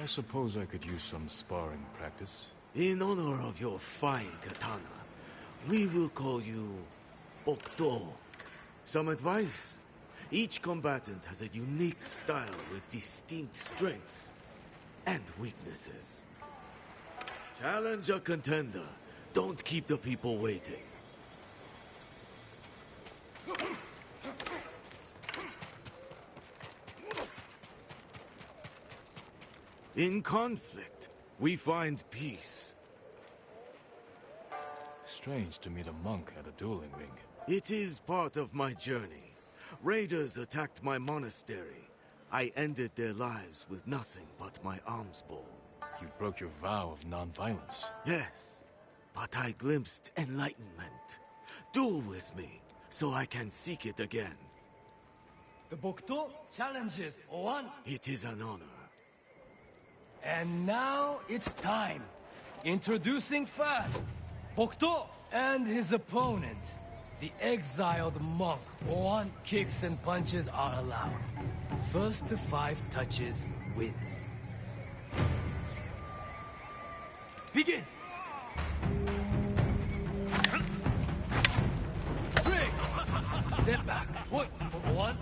I suppose I could use some sparring practice. In honor of your fine katana, we will call you Bokdo. Some advice? Each combatant has a unique style with distinct strengths and weaknesses. Challenge a contender. Don't keep the people waiting. In conflict, we find peace. Strange to meet a monk at a dueling ring. It is part of my journey. Raiders attacked my monastery. I ended their lives with nothing but my alms bowl. You broke your vow of non-violence. Yes, but I glimpsed enlightenment. Duel with me, so I can seek it again. The Bokdo challenges Oan. It is an honor. And now it's time. Introducing first, Bokdo and his opponent. The exiled monk. Oan kicks and punches are allowed. First to 5 touches wins. Begin! Ring! Step back. Point for Oan.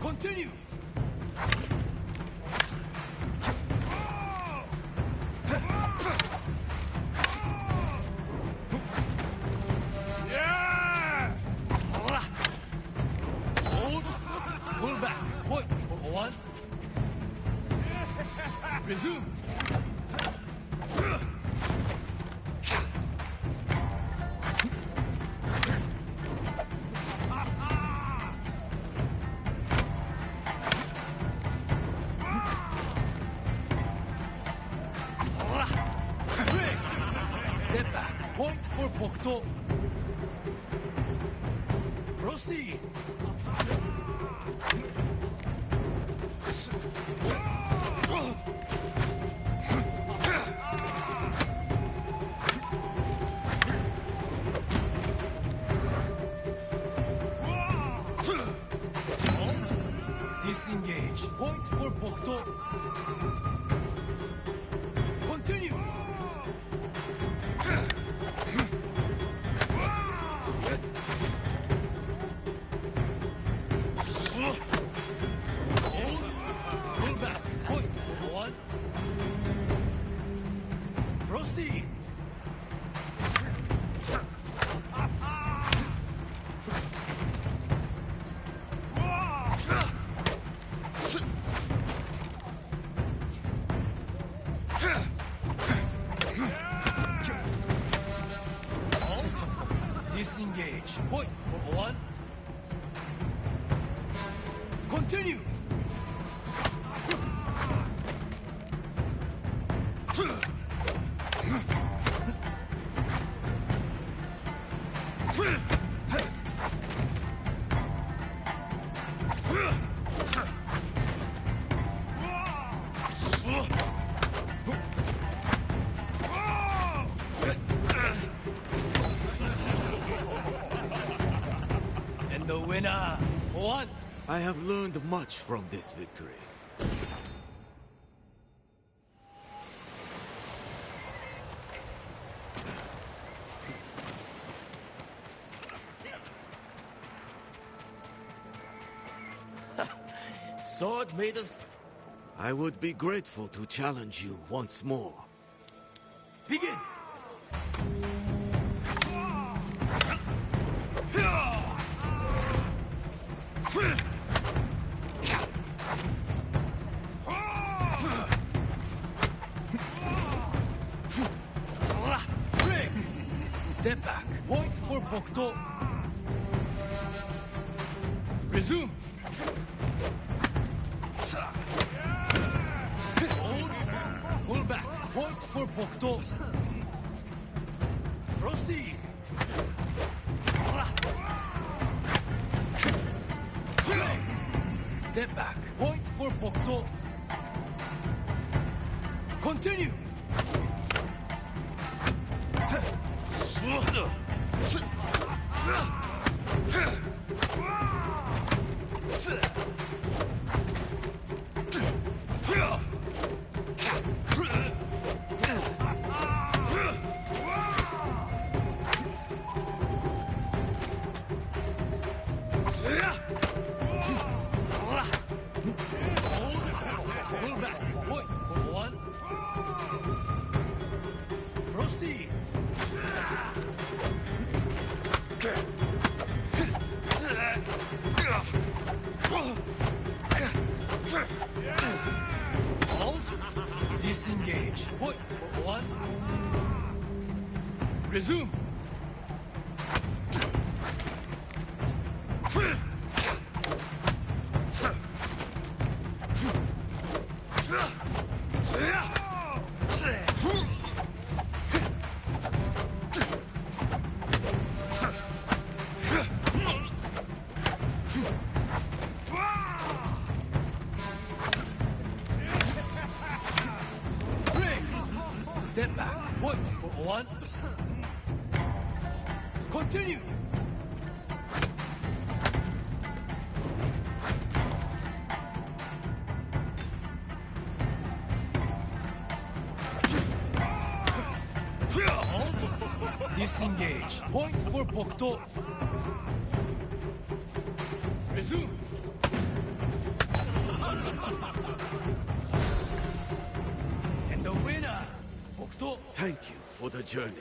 Continue! Pull back. Point for Oan. Resume. Step back. Point for Bokdo. Proceed. Disengage. Point for Bokdo. Continue. Hold. Pull back. Point for Oan. Proceed. Disengage. Point for 1. Continue. And the winner, 1. I have learned much from this victory. Sword made of... I would be grateful to challenge you once more. Begin. Break. Step back. Point for Bokto. Resume. Hold. Pull back. Point for Bokto. Proceed. Break. Step back. Point for Bokto. Continue. Pull back. Point for 1. Proceed. Hold. Disengage. Point for 1. Resume. Step back. Point for 1. Continue. Hold. Disengage. Point for Bokto. Resume. And the winner, Bokto. Thank you for the journey.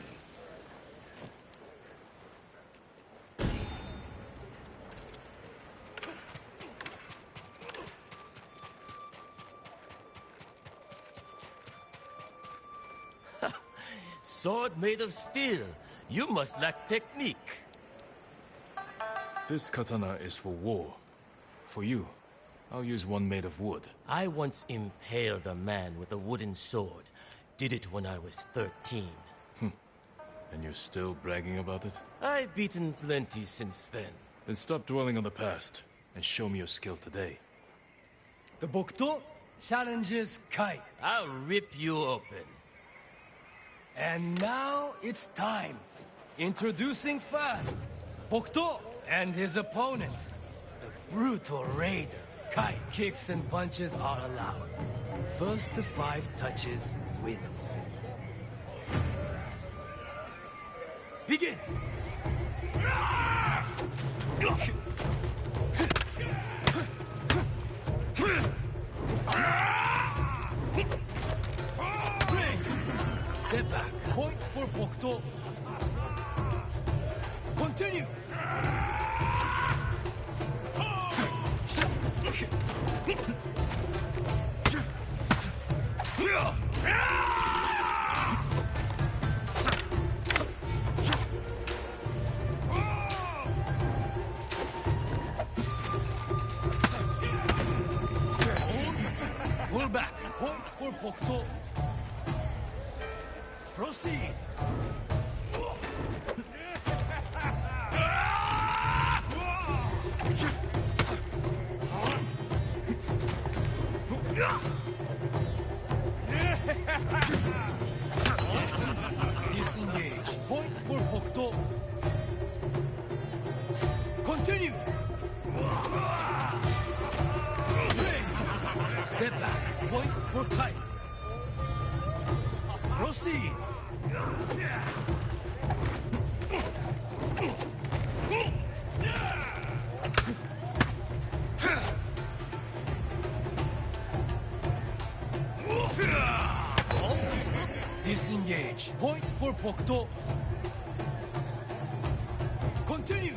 Sword made of steel. You must lack technique. This katana is for war. For you, I'll use one made of wood. I once impaled a man with a wooden sword. Did it when I was 13. And you're still bragging about it? I've beaten plenty since then. Then stop dwelling on the past and show me your skill today. The Bokto challenges Kai. I'll rip you open. And now it's time. Introducing first, Bokto and his opponent, the brutal raider. Kai kicks and punches are allowed. First to 5 touches wins. Begin! Break! Step back. Point for Bokto. Continue! Bokto. Proceed. Disengage. Point for Bokto. Continue. Step back. Point for kite. Proceed. Disengage. Point for Bokto. Continue.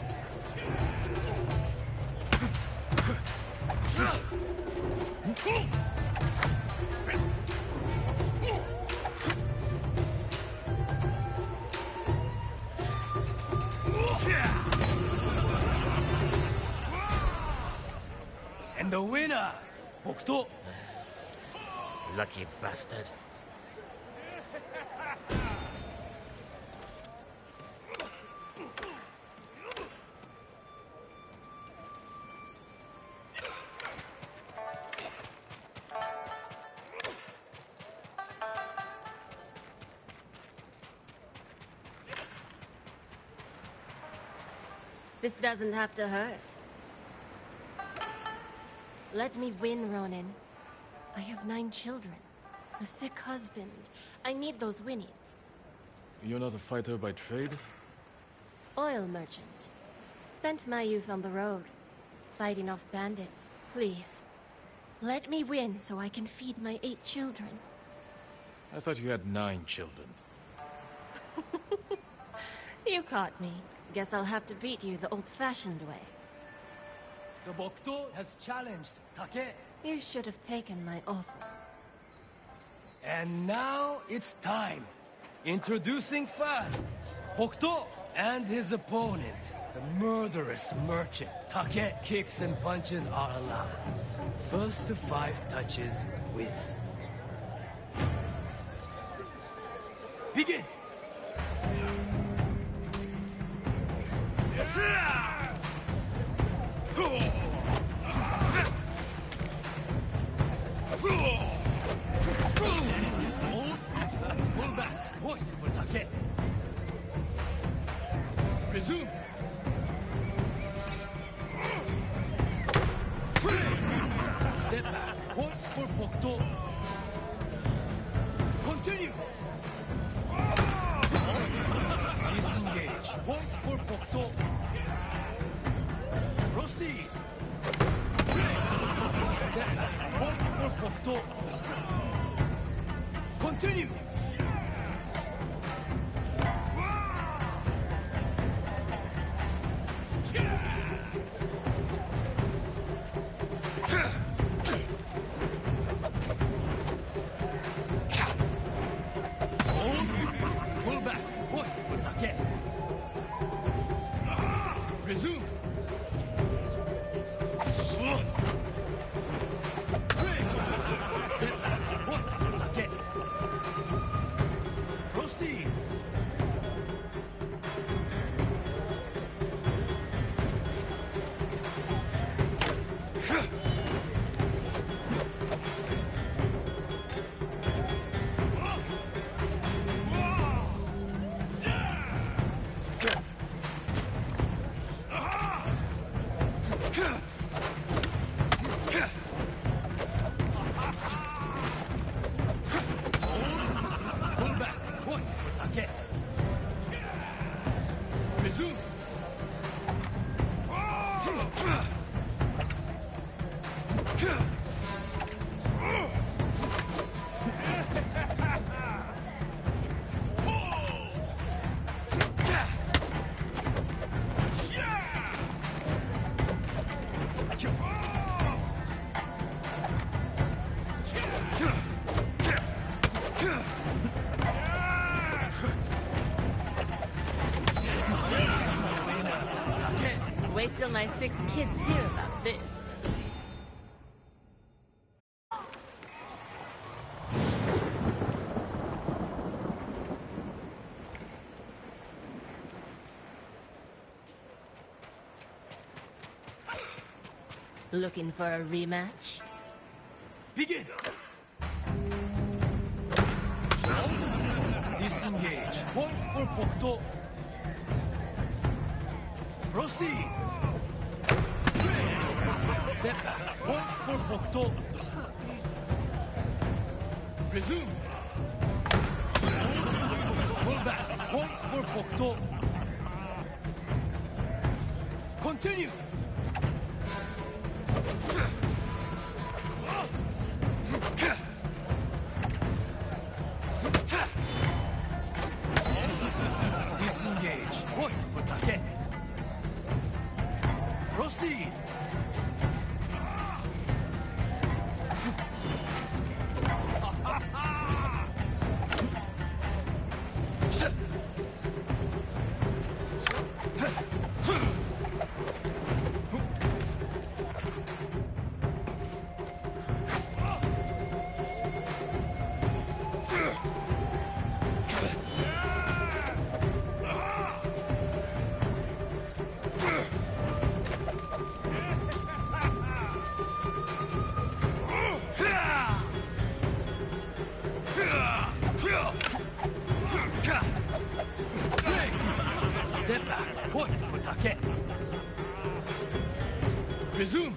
And the winner, Bokto. Lucky bastard. This doesn't have to hurt. Let me win, Ronin. I have 9 children. A sick husband. I need those winnings. You're not a fighter by trade? Oil merchant. Spent my youth on the road. Fighting off bandits. Please. Let me win so I can feed my 8 children. I thought you had 9 children. You caught me. Guess I'll have to beat you the old-fashioned way. The Bokto has challenged Take. You should have taken my offer. And now it's time. Introducing first, Bokto and his opponent, the murderous merchant. Take. Kicks and punches are allowed. First to 5 touches wins. Begin! Pull back. Point for Take. Resume. Step back. Point for Bokto. Continue. Disengage. Point for Bokto. Proceed. Step back. Point for Bokto. Continue. Pull back. Point for Take. Resume. Step back. Point for Take. Proceed. Pull back. Point for Take. Resume. Wait till my 6 kids hear about this. Looking for a rematch? Begin! Disengage. Point for Bokdo. Proceed! Step back. Point for Bokdo. Resume. Pull back. Point for Bokdo. Continue. Disengage. Point for Take. Proceed. Step back. Point for Take. Resume.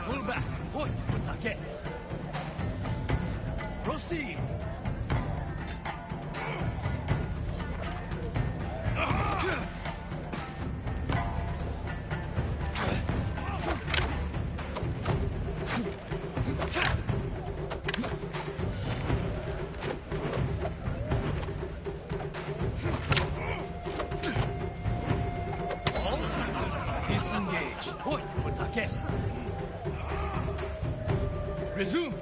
Pull back. Point for Take. Proceed. Disengage. Point for Take. Resume.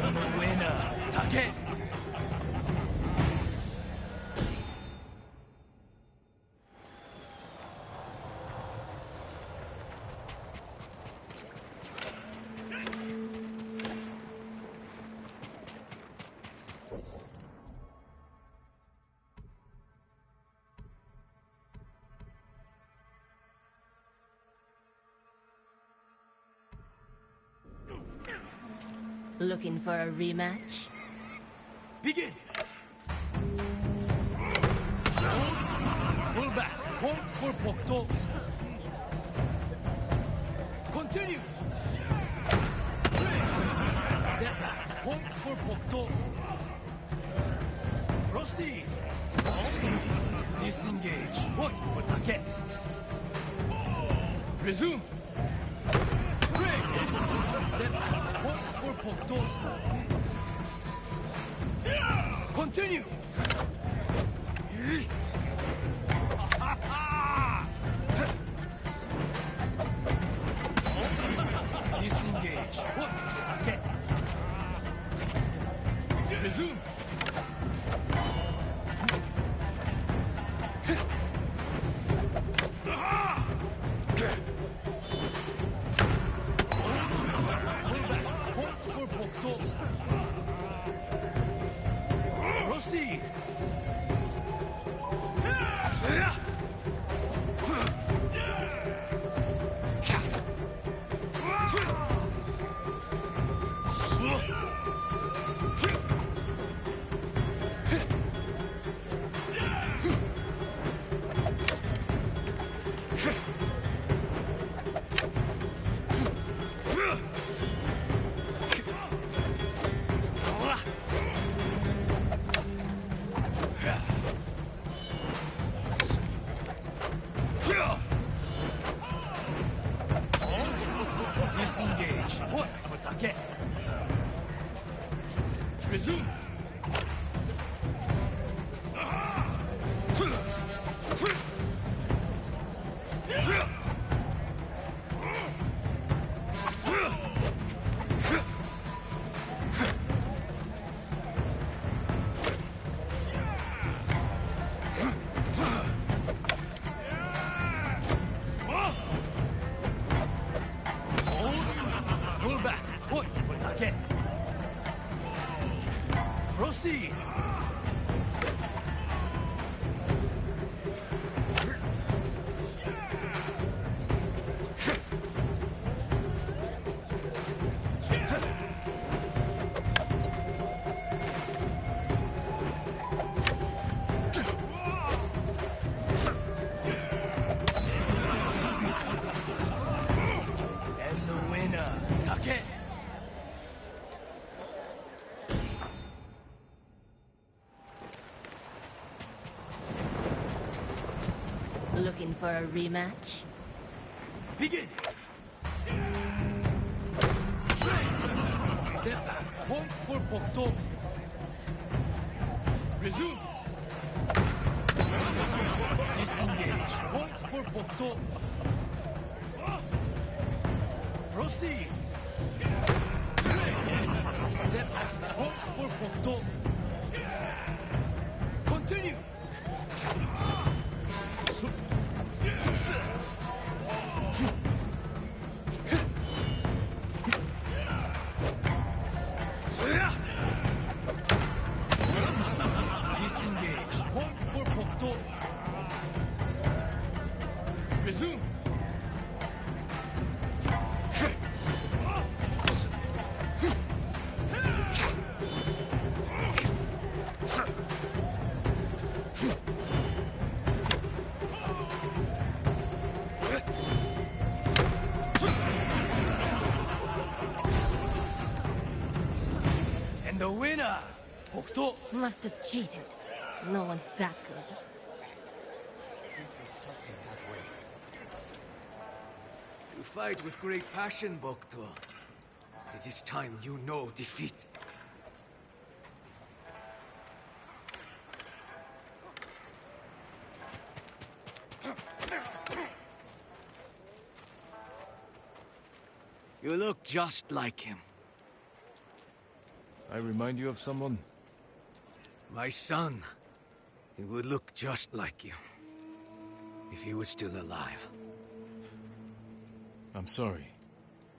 And the winner, Take. Looking for a rematch? Begin! Pull back. Point for Bokdo. Continue! Step back. Point for Bokdo. Proceed! Disengage. Point for Take. Resume! Step back. Point for Bokdo. Continue! Disengage. Point for Take. Resume! Proceed! Looking for a rematch? Begin! Step back. Point for Pokto. Resume. Disengage. Point for Pokto. Proceed. Step back. Point for Pokto. Continue. Disengage. Point for Pokto. Resume. And the winner, Pokto. Must have cheated. No one's that good. You fight with great passion, Bokto. But it is time you know defeat. You look just like him. I remind you of someone? My son. He would look just like you. If he was still alive. I'm sorry.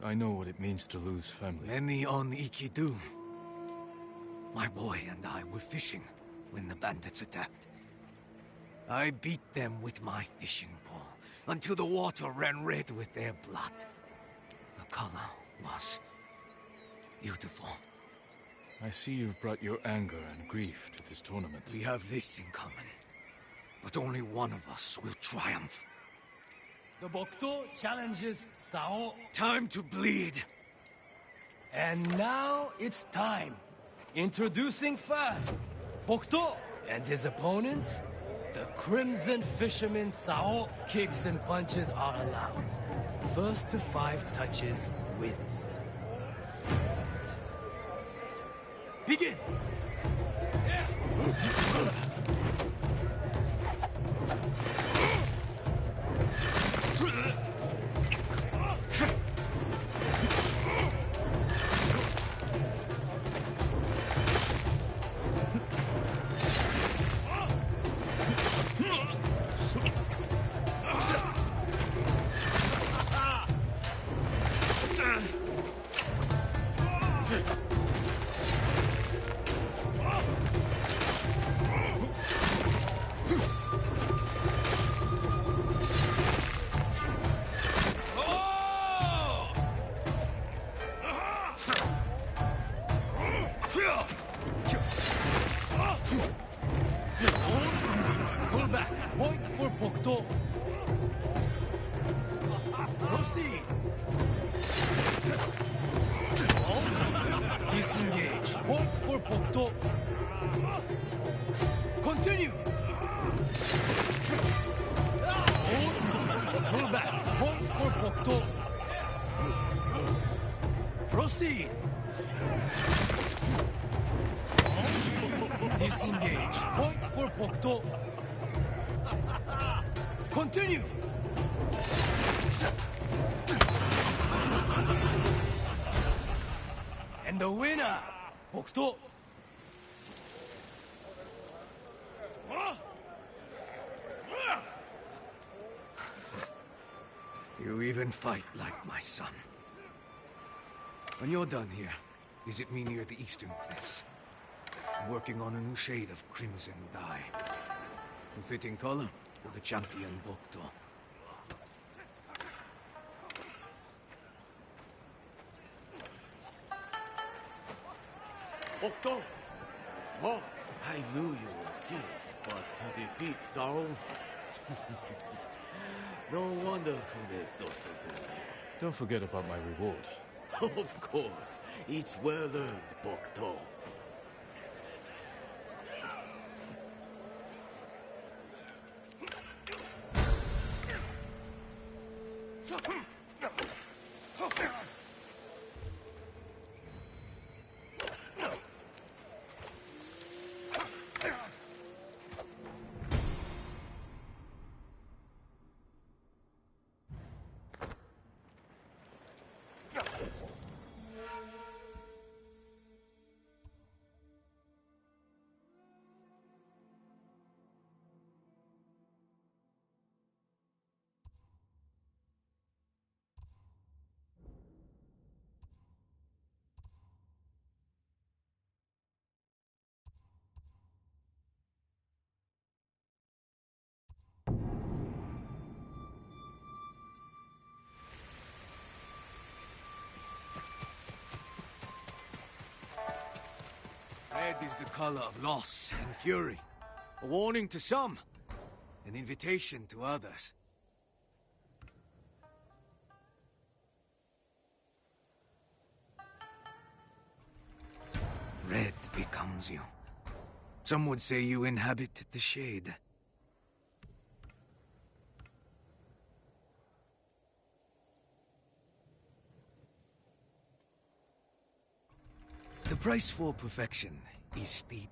I know what it means to lose family. Many on Iki do. My boy and I were fishing when the bandits attacked. I beat them with my fishing pole until the water ran red with their blood. The color was beautiful. I see you've brought your anger and grief to this tournament. We have this in common. But only one of us will triumph. The Bokto challenges Sao. Time to bleed! And now it's time. Introducing first, Bokto and his opponent, the Crimson Fisherman Sao. Kicks and punches are allowed. First to 5 touches wins. Begin! Pull back. Point for Pokto. Proceed. Disengage. Point for Pokto. Continue. Pull back. Point for Pokto. Proceed. Disengage. Point for Pokto. Continue. And the winner, Pokto. You even fight like my son. When you're done here, visit me near the eastern cliffs. I'm working on a new shade of crimson dye. A fitting color for the champion Bokto. Bokto! Oh, I knew you were skilled, but to defeat Sao? No wonder Fune is so certain. Don't forget about my reward. Of course, it's well earned, Bokto. is the color of loss and fury. A warning to some, an invitation to others. Red becomes you. Some would say you inhabit the shade. The price for perfection is steep.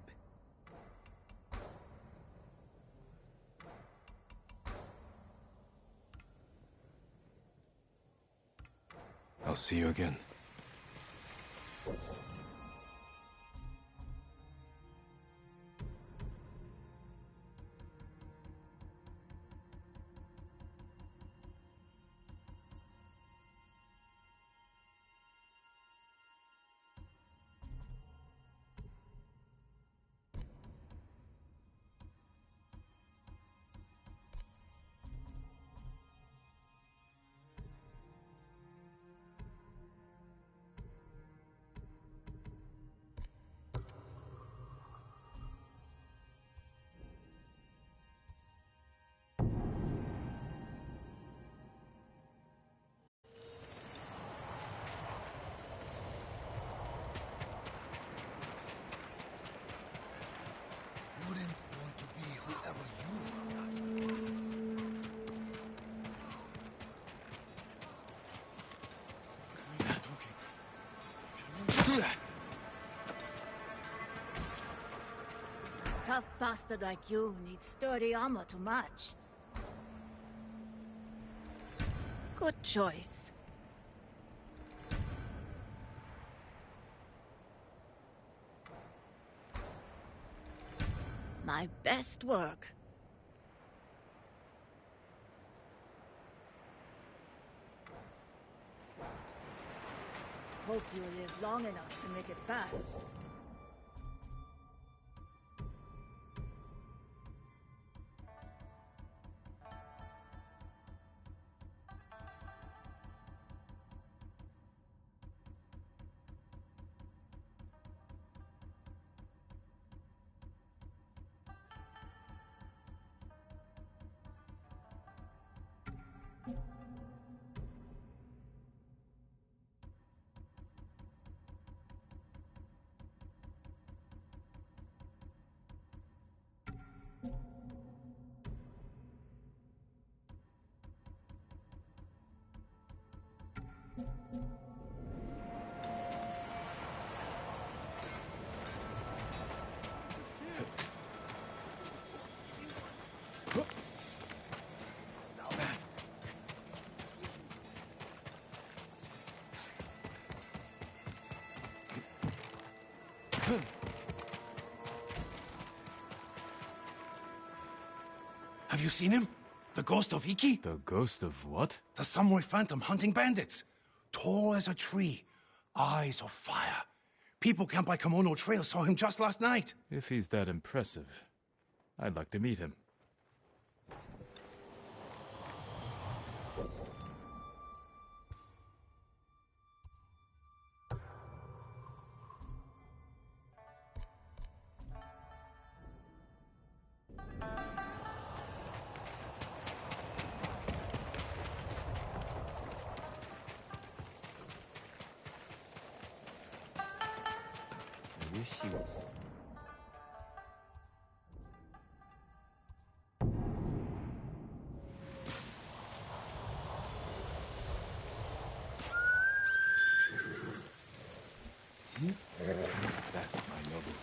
I'll see you again. Wouldn't want to be whoever you Tough bastard like you needs sturdy armor to match. Good choice. My best work. Hope you live long enough to make it back. Have you seen him? The ghost of Iki? The ghost of what? The samurai phantom hunting bandits. Tall as a tree. Eyes of fire. People camped by Kimono Trail saw him just last night. If he's that impressive, I'd like to meet him. That's my noble.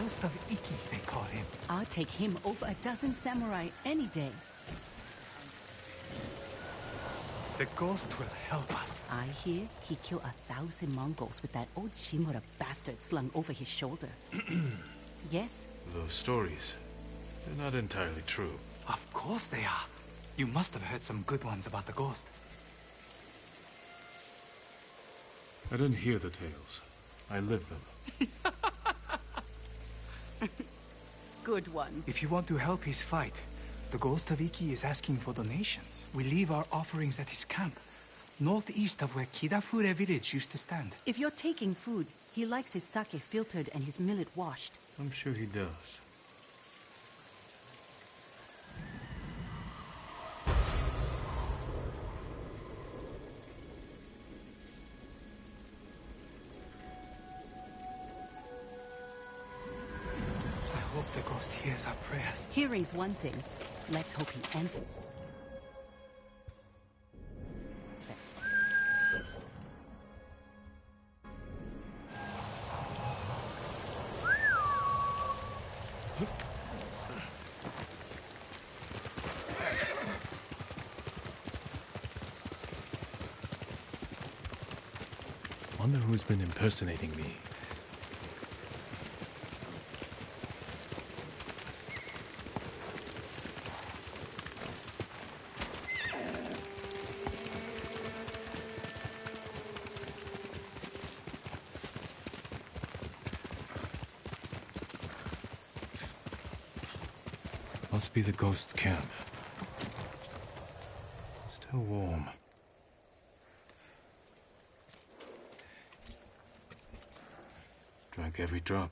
Ghost of Iki, they call him. I'll take him over a dozen samurai any day. The ghost will help us. I hear he killed 1,000 Mongols with that old Shimura bastard slung over his shoulder. Yes? Those stories, they're not entirely true. Of course they are. You must have heard some good ones about the ghost. I didn't hear the tales. I lived them. Good one. If you want to help his fight, the Ghost of Iki is asking for donations. We leave our offerings at his camp, northeast of where Kidafure village used to stand. If you're taking food, he likes his sake filtered and his millet washed. I'm sure he does. I hope the ghost hears our prayers. Hearing's one thing. Let's hope he answers. Wonder who's been impersonating me. Must be the ghost camp. Still warm. Drank every drop.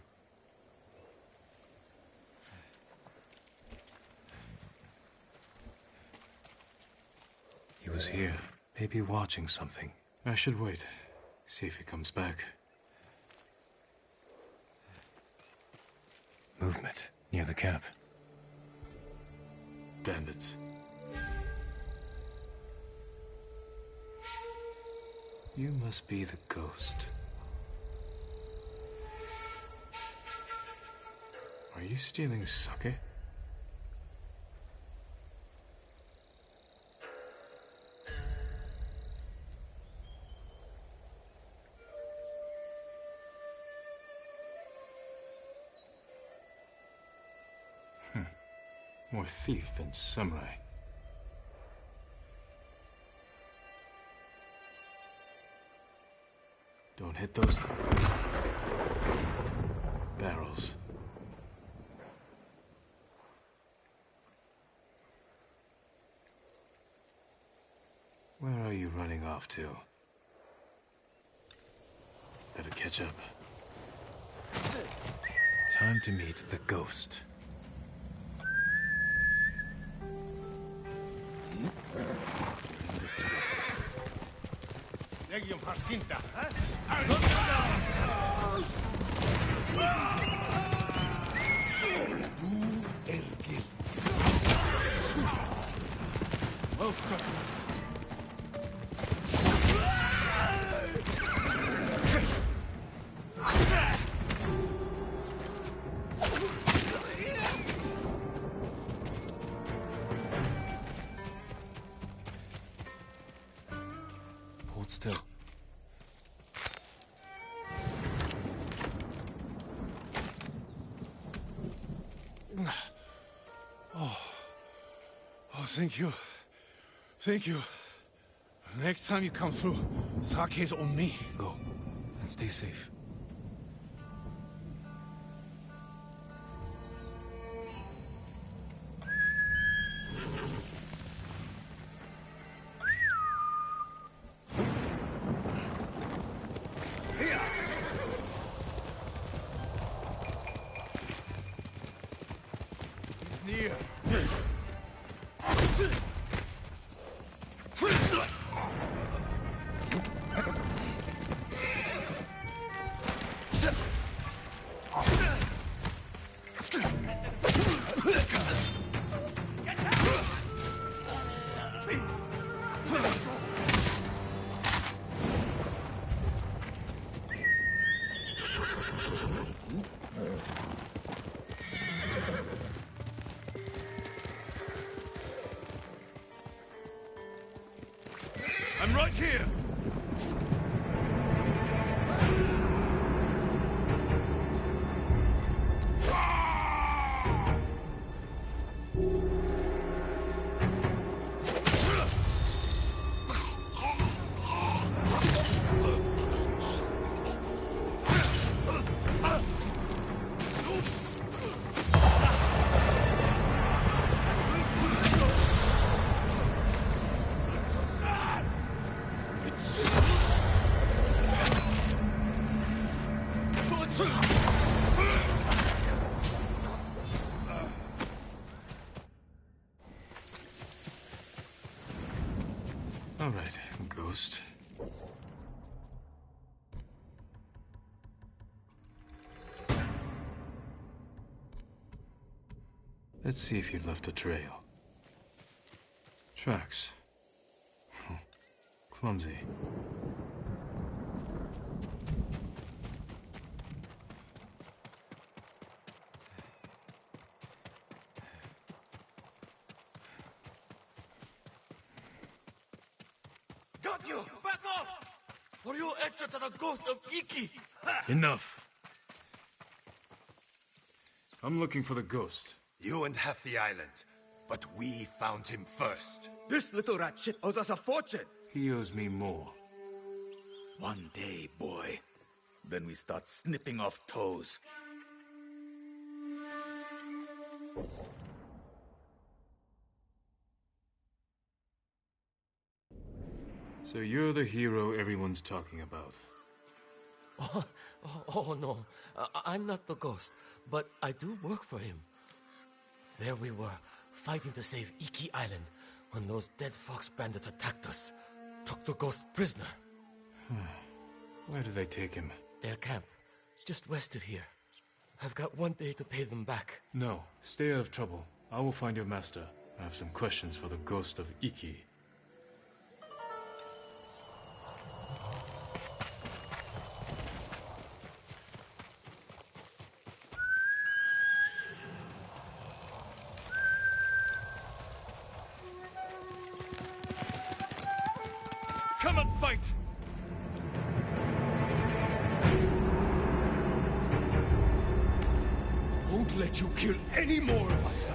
He was here, maybe watching something. I should wait, see if he comes back. Movement near the camp. Bandits. You must be the ghost. Are you stealing sake? More thief than samurai. Don't hit those barrels. Where are you running off to? Better catch up. Time to meet the ghost. Legion Parcinta. Well struck. Hold still. Oh, thank you. Thank you. Next time you come through, sake's on me. Go, and stay safe. He's near. I'm right here! All right, Ghost. Let's see if you left a trail. Tracks. Clumsy. Got you! Back off! Or you answer to the ghost of Iki! Enough. I'm looking for the ghost. You and half the island. But we found him first. This little rat shit owes us a fortune. He owes me more. One day, boy. Then we start snipping off toes. So you're the hero everyone's talking about. Oh no, I'm not the ghost, but I do work for him. There we were, fighting to save Iki Island, when those dead fox bandits attacked us, took the ghost prisoner. Where did they take him? Their camp, just west of here. I've got 1 day to pay them back. No, stay out of trouble. I will find your master. I have some questions for the ghost of Iki. Come and fight! Won't let you kill any more of us!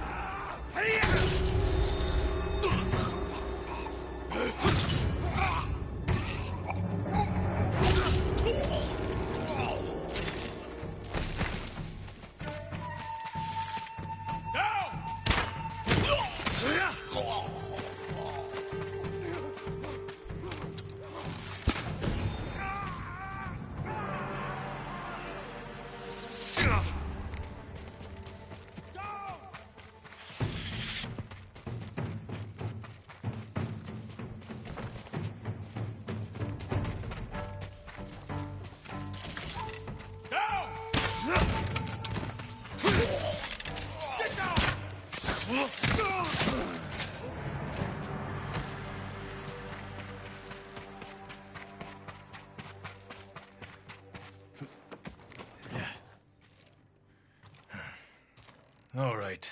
All right.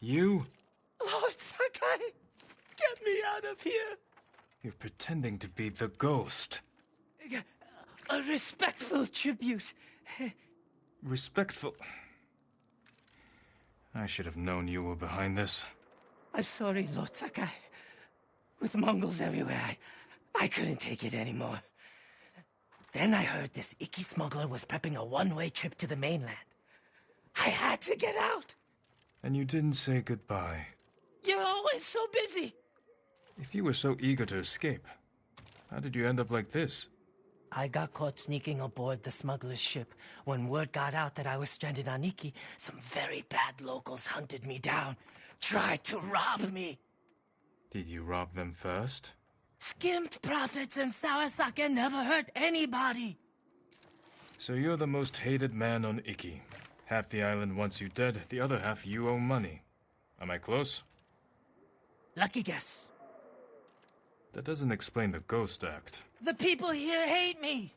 You? Lord Sakai, get me out of here. You're pretending to be the ghost. A respectful tribute. Respectful. I should have known you were behind this. I'm sorry, Lord Sakai. With Mongols everywhere, I couldn't take it anymore. Then I heard this Iki smuggler was prepping a one-way trip to the mainland. I had to get out. And you didn't say goodbye. You're always so busy. If you were so eager to escape, how did you end up like this? I got caught sneaking aboard the smuggler's ship. When word got out that I was stranded on Iki, some very bad locals hunted me down, tried to rob me. Did you rob them first? Skimmed profits and sour sake never hurt anybody. So you're the most hated man on Iki. Half the island wants you dead, the other half you owe money. Am I close? Lucky guess. That doesn't explain the ghost act. The people here hate me.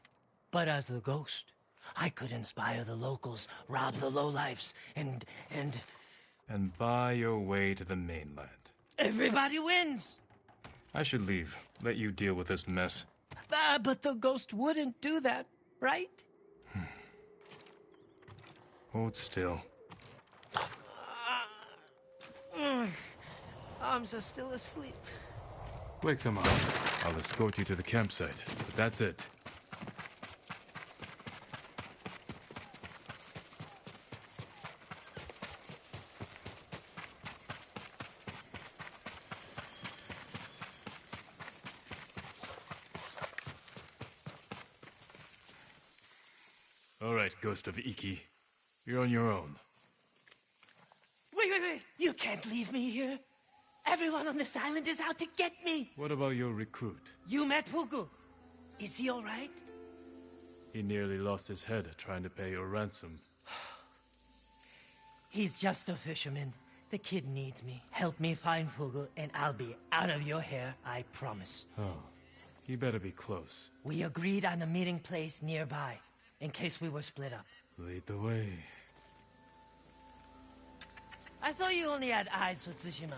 But as the ghost, I could inspire the locals, rob the lowlifes, and... And buy your way to the mainland. Everybody wins. I should leave. Let you deal with this mess. But the ghost wouldn't do that, right? Hold still. Arms are still asleep. Wake them up. I'll escort you to the campsite. But that's it. All right, Ghost of Iki. You're on your own. Wait! You can't leave me here. Everyone on this island is out to get me. What about your recruit? You met Fugu. Is he all right? He nearly lost his head trying to pay your ransom. He's just a fisherman. The kid needs me. Help me find Fugu, and I'll be out of your hair, I promise. Oh, you better be close. We agreed on a meeting place nearby, in case we were split up. Lead the way. I thought you only had eyes for Tsushima.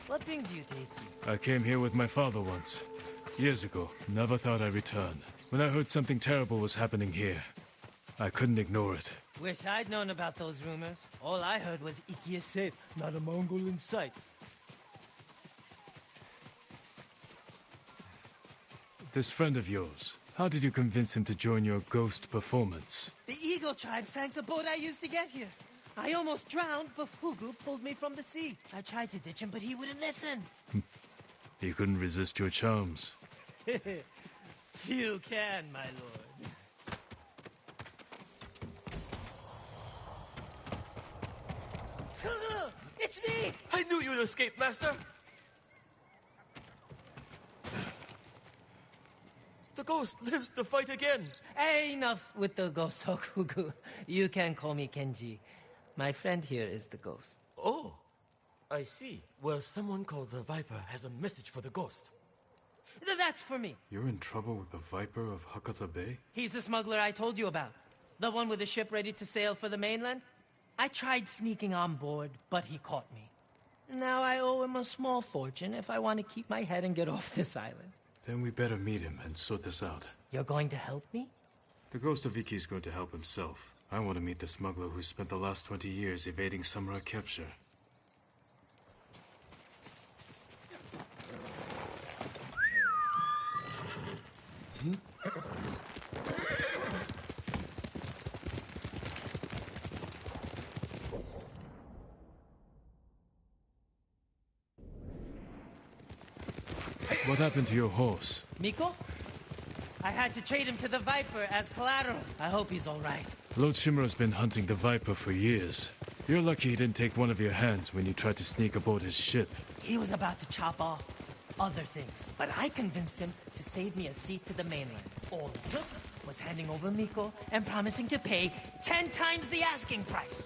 What brings you to Iki? I came here with my father once. Years ago. Never thought I'd return. When I heard something terrible was happening here, I couldn't ignore it. Wish I'd known about those rumors. All I heard was Iki is safe, not a Mongol in sight. This friend of yours, how did you convince him to join your ghost performance? The Eagle tribe sank the boat I used to get here. I almost drowned, but Fugu pulled me from the sea. I tried to ditch him, but he wouldn't listen. He couldn't resist your charms. Few can, my lord. It's me! I knew you'd escape, Master! The ghost lives to fight again! Enough with the ghost talk, Fugu. You can call me Kenji. My friend here is the ghost. Oh, I see. Well, someone called the Viper has a message for the ghost. That's for me. You're in trouble with the Viper of Hakata Bay? He's the smuggler I told you about. The one with the ship ready to sail for the mainland. I tried sneaking on board, but he caught me. Now I owe him a small fortune if I want to keep my head and get off this island. Then we better meet him and sort this out. You're going to help me? The Ghost of Iki is going to help himself. I want to meet the smuggler who spent the last 20 years evading samurai capture. What happened to your horse? Miko? I had to trade him to the Viper as collateral. I hope he's all right. Lord Shimura's been hunting the Viper for years. You're lucky he didn't take one of your hands when you tried to sneak aboard his ship. He was about to chop off other things, but I convinced him to save me a seat to the mainland. All it took was handing over Miko and promising to pay 10 times the asking price.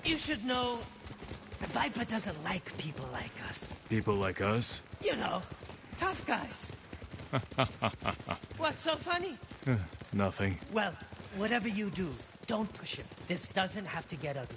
You should know, the Viper doesn't like people like us. People like us? You know, tough guys. What's so funny? Nothing. Well, whatever you do, don't push him. This doesn't have to get ugly.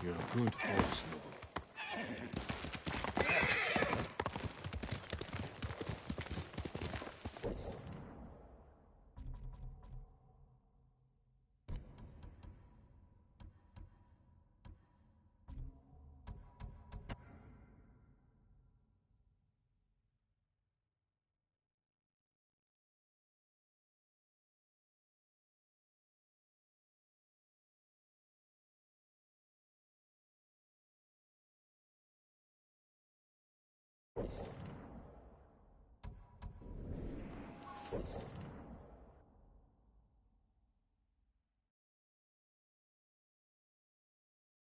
You're a good horse, Noble.